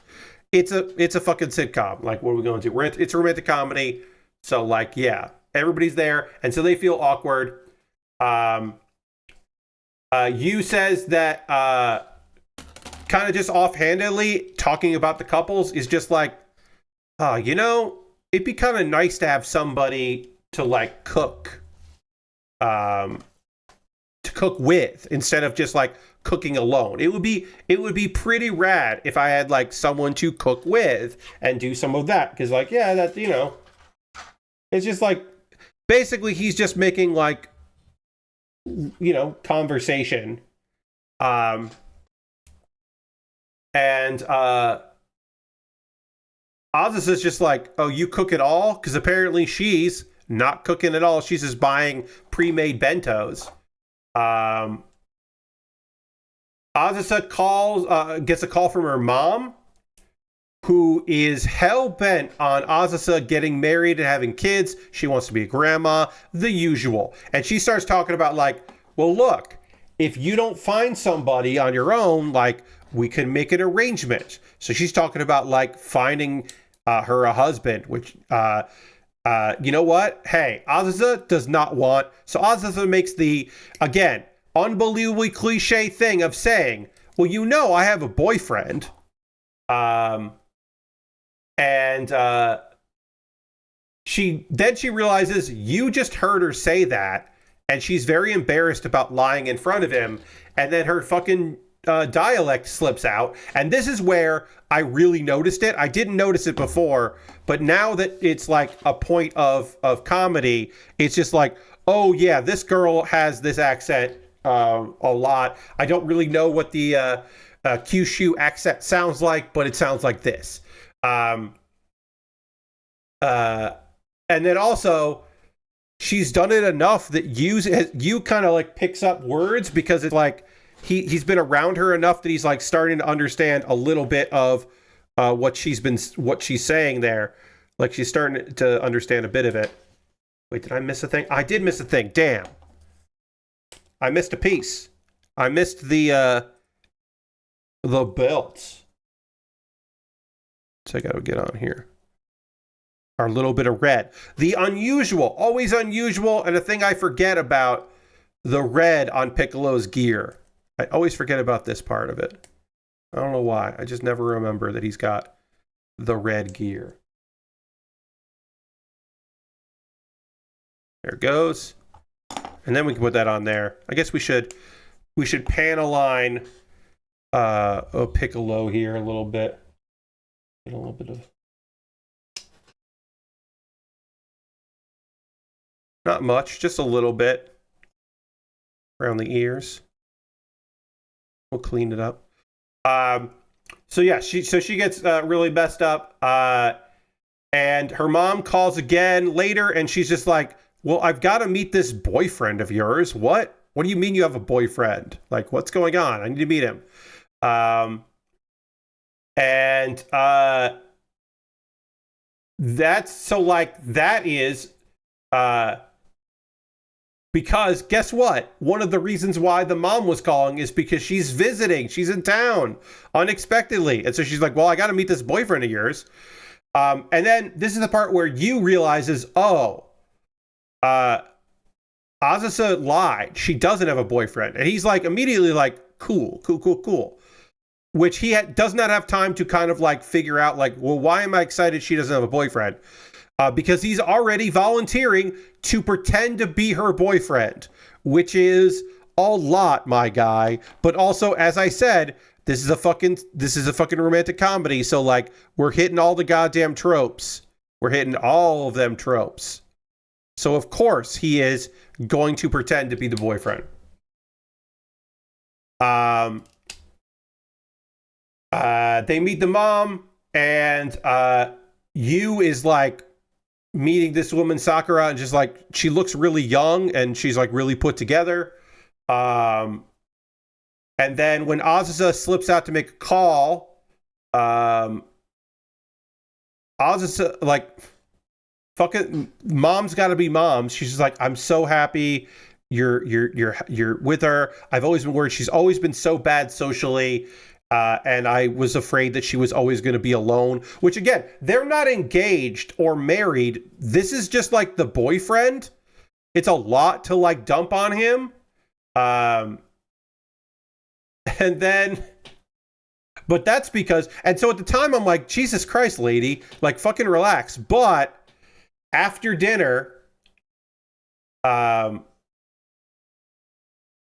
it's a fucking sitcom. Like, what are we going to do? It's a romantic comedy, so like, yeah, everybody's there, and so they feel awkward. You says that kind of just offhandedly talking about the couples is just like, it'd be kind of nice to have somebody to like cook with instead of just like cooking alone. It would be pretty rad if I had like someone to cook with and do some of that, because like, yeah, that, it's just like, basically he's just making like, conversation. And Azusa's just like, oh, you cook it all? Because apparently she's not cooking at all. She's just buying pre-made bentos. Azusa gets a call from her mom, who is hell-bent on Azusa getting married and having kids. She wants to be a grandma, the usual. And she starts talking about like, well, look, if you don't find somebody on your own, like, we can make an arrangement. So she's talking about like finding her a husband, which, you know what? Hey, Azusa does not want. So Azusa makes the, again, unbelievably cliche thing of saying, well, I have a boyfriend. And she realizes you just heard her say that, and she's very embarrassed about lying in front of him. And then her fucking dialect slips out, and this is where I really noticed it. I didn't notice it before, but now that it's like a point of comedy, it's just like, oh yeah, this girl has this accent a lot. I don't really know what the Kyushu accent sounds like, but it sounds like this. And then also, she's done it enough that you kind of like picks up words, because it's like he's been around her enough that he's like starting to understand a little bit of what she's saying there. Like, she's starting to understand a bit of it. Wait, did I miss a thing? I did miss a thing. Damn. I missed a piece. I missed the belts. So I gotta get on here. Our little bit of red. The unusual, always unusual, and a thing I forget about, the red on Piccolo's gear. I always forget about this part of it. I don't know why. I just never remember that he's got the red gear. There it goes. And then we can put that on there. I guess we should pan align Piccolo here a little bit. Get a little bit of... Not much, just a little bit around the ears. We'll clean it up. So yeah, she gets really messed up, and her mom calls again later, and she's just like, well, I've got to meet this boyfriend of yours. What do you mean you have a boyfriend? Like, what's going on? I need to meet him. And that's so like, that is because guess what? One of the reasons why the mom was calling is because she's visiting. She's in town unexpectedly. And so she's like, well, I got to meet this boyfriend of yours. And then this is the part where you realizes, Azusa lied. She doesn't have a boyfriend. And he's like, immediately like, cool. Which he does not have time to kind of like figure out like, well, why am I excited she doesn't have a boyfriend? Because he's already volunteering to pretend to be her boyfriend, which is a lot, my guy. But also, as I said, this is a fucking romantic comedy. So like, we're hitting all the goddamn tropes. We're hitting all of them tropes. So of course he is going to pretend to be the boyfriend. They meet the mom, and Yu is like meeting this woman Sakura, and just like, she looks really young and she's like really put together. And then when Azusa slips out to make a call, Oz is like, fucking mom's got to be mom. She's just like, I'm so happy you're with her. I've always been worried. She's always been so bad socially. And I was afraid that she was always going to be alone, which again, they're not engaged or married. This is just like the boyfriend. It's a lot to like dump on him. And then, but that's because, and so at the time I'm like, Jesus Christ, lady, like fucking relax. But after dinner,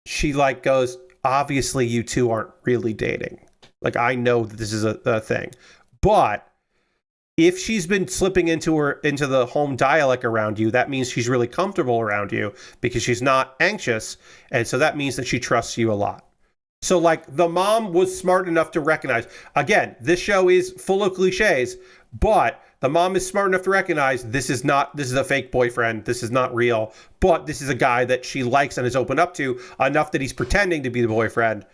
she like goes, obviously you two aren't really dating. Like, I know that this is a thing. But if she's been slipping into the home dialect around you, that means she's really comfortable around you because she's not anxious. And so that means that she trusts you a lot. So, like, the mom was smart enough to recognize, again, this show is full of cliches, but the mom is smart enough to recognize this is a fake boyfriend. This is not real. But this is a guy that she likes and is open up to enough that he's pretending to be the boyfriend.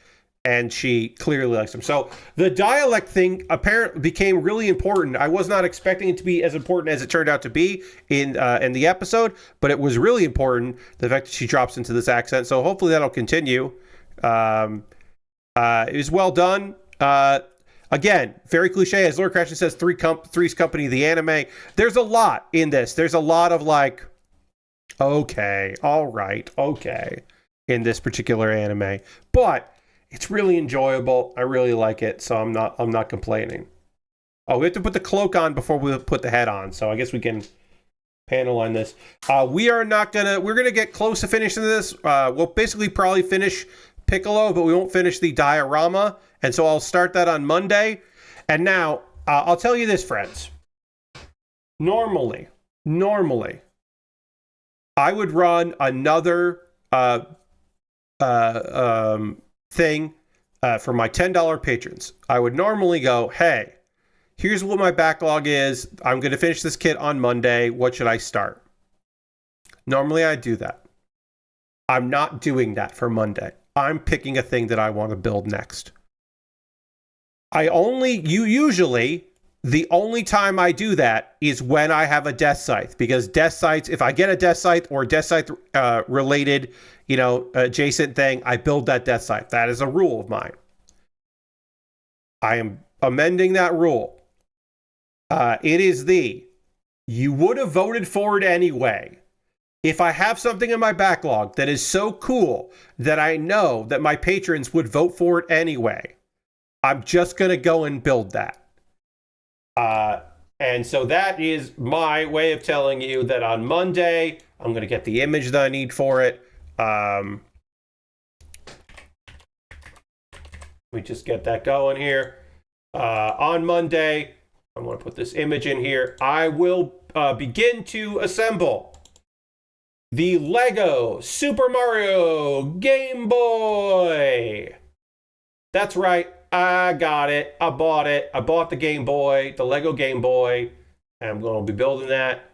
And she clearly likes him. So the dialect thing apparently became really important. I was not expecting it to be as important as it turned out to be in the episode, but it was really important, the fact that she drops into this accent. So hopefully that'll continue. It was well done. Again, very cliche. As Lord Crashing says, Three's Company, the anime. There's a lot in this. There's a lot of like, okay, all right, okay, in this particular anime. But it's really enjoyable. I really like it, so I'm not complaining. Oh, we have to put the cloak on before we put the head on, so I guess we can panel on this. We're gonna get close to finishing this. We'll basically probably finish Piccolo, but we won't finish the diorama, and so I'll start that on Monday. And now, I'll tell you this, friends. Normally, I would run another thing for my $10 patrons. I would normally go, hey, here's what my backlog is. I'm going to finish this kit on Monday. What should I start? Normally I do that. I'm not doing that for Monday. I'm picking a thing that I want to build next. Usually the only time I do that is when I have a Death Scythe, because Death Scythe, if I get a Death Scythe or Death Scythe related, adjacent thing, I build that Death Scythe. That is a rule of mine. I am amending that rule. It is you would have voted for it anyway. If I have something in my backlog that is so cool that I know that my patrons would vote for it anyway, I'm just going to go and build that. And so that is my way of telling you that on Monday, I'm going to get the image that I need for it. We just get that going here. On Monday, I'm going to put this image in here. I will begin to assemble the Lego Super Mario Game Boy. That's right. I got it. I bought it. I bought the Game Boy, the Lego Game Boy. And I'm going to be building that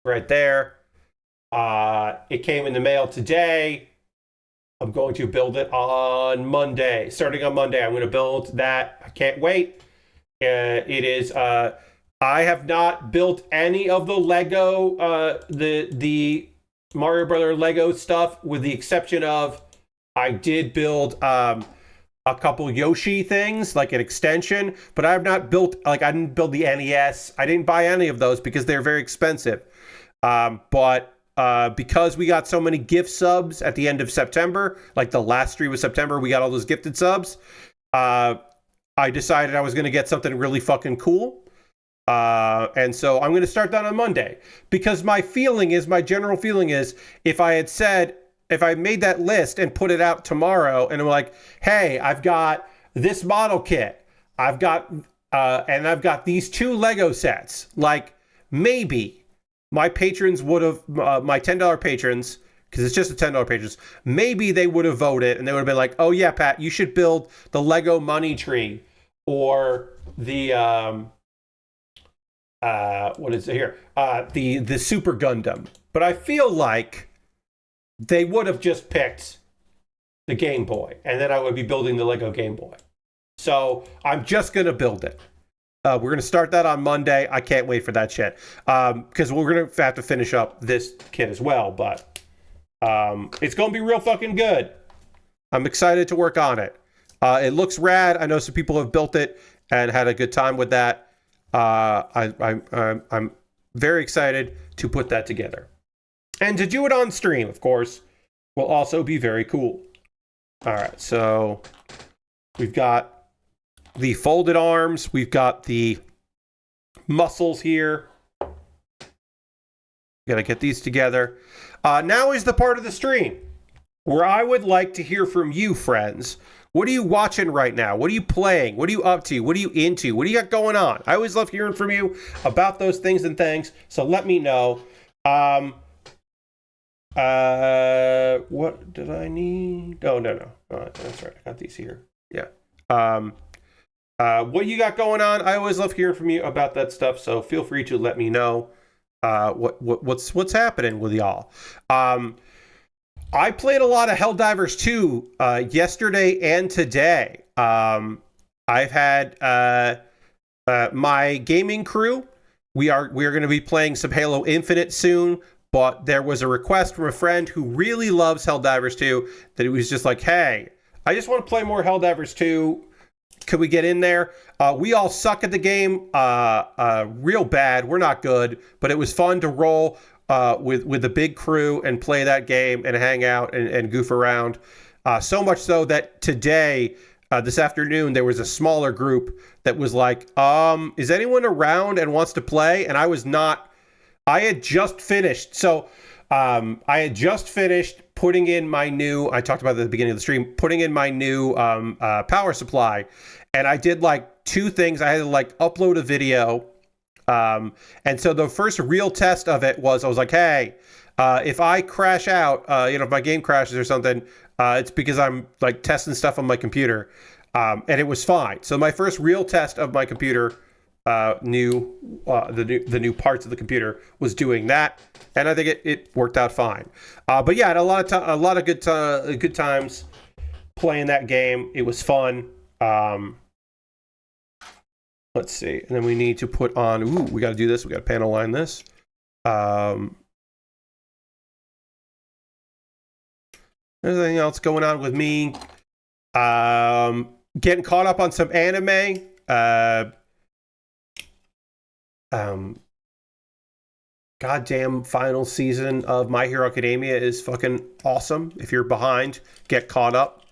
right there. It came in the mail today. I'm going to build it on Monday. Starting on Monday, I'm going to build that. I can't wait. It is... I have not built any of the Lego, the Mario Brother Lego stuff, with the exception of I did build a couple Yoshi things, like an extension, but I have not built, like, I didn't build the NES. I didn't buy any of those because they're very expensive. But because we got so many gift subs at the end of September, like the last stream of September, we got all those gifted subs. I decided I was going to get something really fucking cool. And so I'm going to start that on Monday, because my general feeling is, if I made that list and put it out tomorrow and I'm like, hey, I've got this model kit, I've got these 2 Lego sets, like, maybe my patrons would have, my $10 patrons, because it's just a $10 patrons, maybe they would have voted and they would have been like, oh yeah, Pat, you should build the Lego money tree, or the, what is it here? The Super Gundam. But I feel like they would have just picked the Game Boy, and then I would be building the Lego Game Boy. So I'm just going to build it. We're going to start that on Monday. I can't wait for that shit. Because we're going to have to finish up this kit as well. But it's going to be real fucking good. I'm excited to work on it. It looks rad. I know some people have built it and had a good time with that. I'm very excited to put that together. And to do it on stream, of course, will also be very cool. All right, so we've got the folded arms. We've got the muscles here. Gotta get these together. Now is the part of the stream where I would like to hear from you, friends. What are you watching right now? What are you playing? What are you up to? What are you into? What do you got going on? I always love hearing from you about those things and things, so let me know. What did I need? Oh, no. All right, that's right. I got these here. Yeah. What you got going on? I always love hearing from you about that stuff, so feel free to let me know what's happening with y'all. I played a lot of Helldivers 2 yesterday and today. I've had my gaming crew. We are going to be playing some Halo Infinite soon, but there was a request from a friend who really loves Helldivers 2 that he was just like, hey, I just want to play more Helldivers 2. Could we get in there? We all suck at the game real bad. We're not good, but it was fun to roll with the big crew and play that game and hang out and goof around. So much so that today, this afternoon, there was a smaller group that was like, is anyone around and wants to play? And I was not. I had just finished. So I had just finished putting in my new, I talked about it at the beginning of the stream, putting in my new power supply. And I did like two things. I had to like upload a video. And so the first real test of it was, I was like, hey, if I crash out, if my game crashes or something, it's because I'm like testing stuff on my computer. And it was fine. So my first real test of my computer, the new parts of the computer was doing that. And I think it worked out fine. But yeah, I had a lot of good times playing that game. It was fun. Let's see. And then we need to put on, we got to do this. We got to panel line this. Anything else going on with me? Getting caught up on some anime. Goddamn final season of My Hero Academia is fucking awesome. If you're behind, get caught up.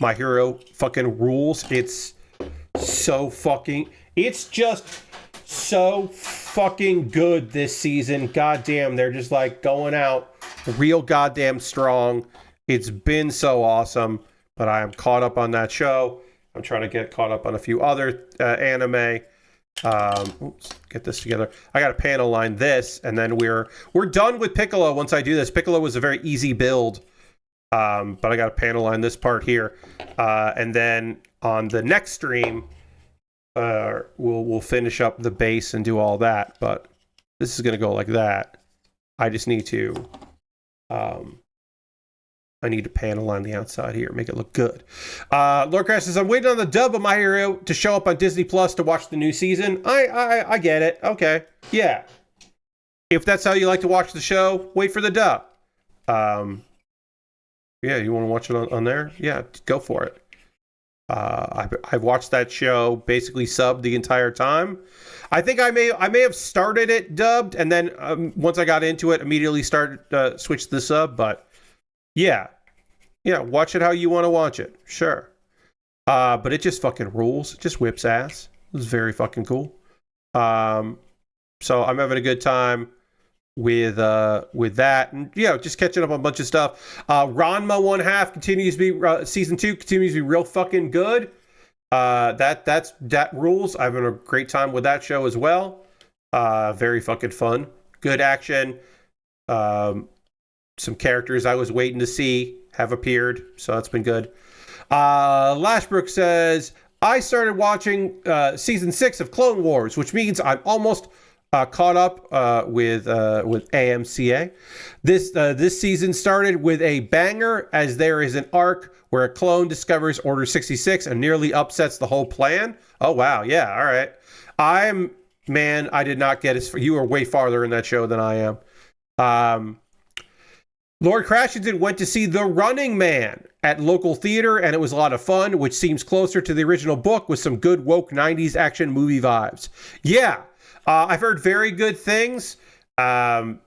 My Hero fucking rules. It's just so fucking good this season. Goddamn, they're just like going out real goddamn strong. It's been so awesome, but I am caught up on that show. I'm trying to get caught up on a few other anime. Oops, get this together. I got to panel line this, and then we're done with Piccolo once I do this. Piccolo was a very easy build, but I got to panel line this part here, and then on the next stream, we'll finish up the base and do all that. But this is gonna go like that. I just need to panel line the outside here, make it look good. Lord Crash says, I'm waiting on the dub of My Hero to show up on Disney Plus to watch the new season. I get it. Okay. Yeah. If that's how you like to watch the show, wait for the dub. Yeah, you want to watch it on there? Yeah, go for it. I've watched that show basically subbed the entire time. I think I may have started it dubbed, and then once I got into it, immediately started switched the sub. But yeah, watch it how you want to watch it. Sure, but it just fucking rules. It just whips ass. It was very fucking cool. So I'm having a good time with that, and just catching up on a bunch of stuff. Ranma 1/2 continues to be season 2 continues to be real fucking good. That rules. I'm having a great time with that show as well. Very fucking fun. Good action. Some characters I was waiting to see have appeared, so that's been good. Lashbrook says, I started watching season 6 of Clone Wars, which means I'm almost caught up with AMCA. This season started with a banger, as there is an arc where a clone discovers Order 66 and nearly upsets the whole plan. Oh wow, yeah, all right. Man, I did not get as far. You are way farther in that show than I am. Lord Crashington went to see The Running Man at local theater, and it was a lot of fun, which seems closer to the original book with some good woke 90s action movie vibes. Yeah, I've heard very good things about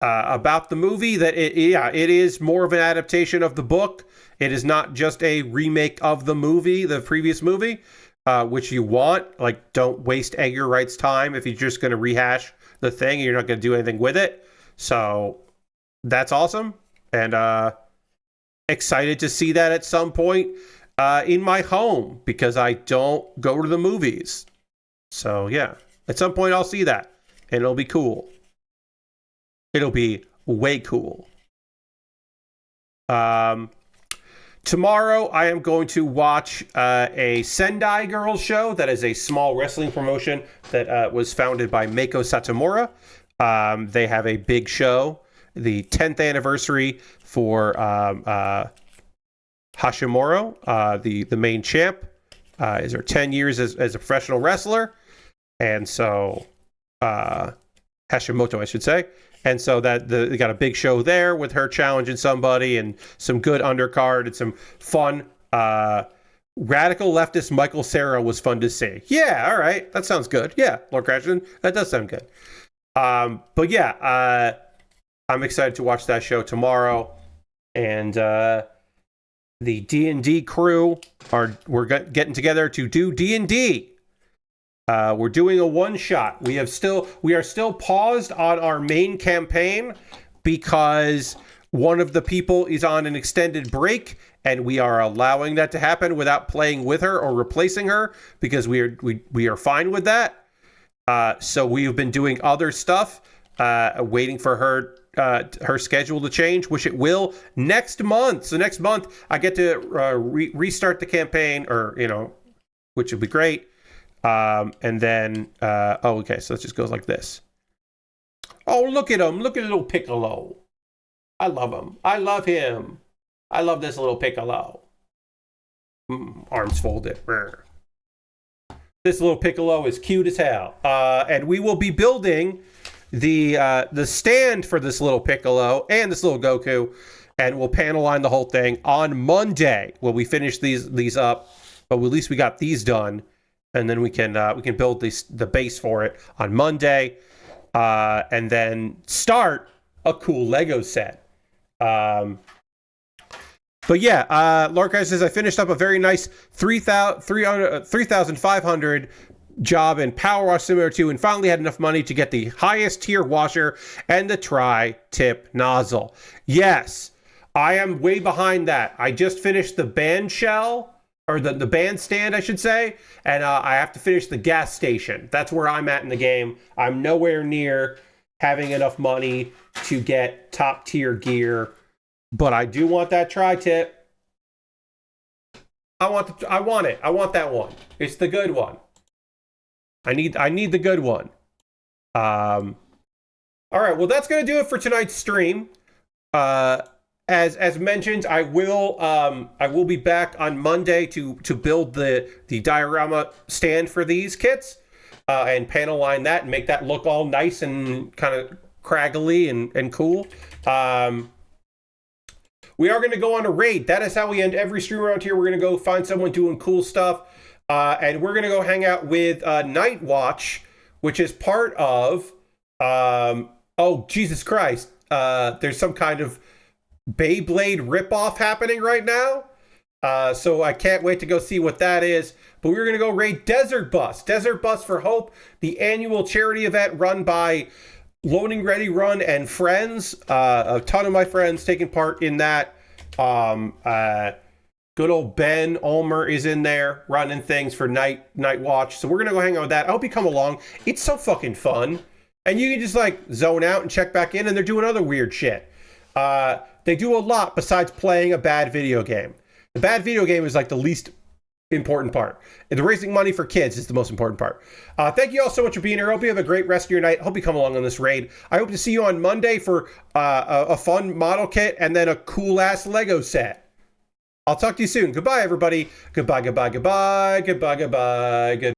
the movie, that it is more of an adaptation of the book. It is not just a remake of the movie, the previous movie, which you want. Like, don't waste Edgar Wright's time if you're just going to rehash the thing and you're not going to do anything with it. So that's awesome, and excited to see that at some point in my home, because I don't go to the movies. So yeah, at some point I'll see that, and it'll be cool. It'll be way cool. Tomorrow I am going to watch a Sendai Girls show. That is a small wrestling promotion that was founded by Meiko Satomura. They have a big show. The 10th anniversary for Hashimura, the main champ, is her 10 years as a professional wrestler. And so, Hashimoto, I should say. And so they got a big show there with her challenging somebody, and some good undercard and some fun. Radical leftist Michael Cera was fun to see. Yeah, all right. That sounds good. Yeah, Lord Crashington, that does sound good. But yeah, I'm excited to watch that show tomorrow, and the D&D crew we're getting together to do D&D. We're doing a one-shot. We are still paused on our main campaign because one of the people is on an extended break, and we are allowing that to happen without playing with her or replacing her, because we are fine with that. So we've been doing other stuff, waiting for her schedule to change, which it will next month. So next month I get to restart the campaign, or which would be great. And then okay, so it just goes like this. Oh, look at him! Look at little Piccolo. I love him. I love him. I love this little Piccolo. Arms folded. This little Piccolo is cute as hell. And we will be building the stand for this little Piccolo and this little Goku, and we'll panel line the whole thing on Monday when we finish these up. But at least we got these done, and then we can build the base for it on Monday, and then start a cool Lego set. But yeah, Lorca says, I finished up a very nice 3,500 job in Power Wash Simulator 2 and finally had enough money to get the highest tier washer and the tri-tip nozzle. Yes, I am way behind that. I just finished the band shell, or the bandstand, I should say, and I have to finish the gas station. That's where I'm at in the game. I'm nowhere near having enough money to get top tier gear, but I do want that tri-tip. I want it. I want that one. It's the good one. I need the good one. All right. Well, that's gonna do it for tonight's stream. As mentioned, I will be back on Monday to build the diorama stand for these kits, and panel line that and make that look all nice and kind of craggly and cool. We are going to go on a raid. That is how we end every stream around here. We're going to go find someone doing cool stuff. And we're going to go hang out with Night Watch, which is part of... oh, Jesus Christ. There's some kind of Beyblade ripoff happening right now. So I can't wait to go see what that is. But we're going to go raid Desert Bus. Desert Bus for Hope, the annual charity event run by Loading Ready Run and friends. A ton of my friends taking part in that. Good old Ben Ulmer is in there running things for Night Watch. So we're gonna go hang out with that. I hope you come along. It's so fucking fun, and you can just like zone out and check back in, and they're doing other weird shit. They do a lot besides playing a bad video game. The bad video game is like the least important part. And the raising money for kids is the most important part. Thank you all so much for being here. I hope you have a great rest of your night. I hope you come along on this raid. I hope to see you on Monday for a fun model kit and then a cool ass Lego set. I'll talk to you soon. Goodbye, everybody. Goodbye, goodbye, goodbye, goodbye, goodbye, goodbye.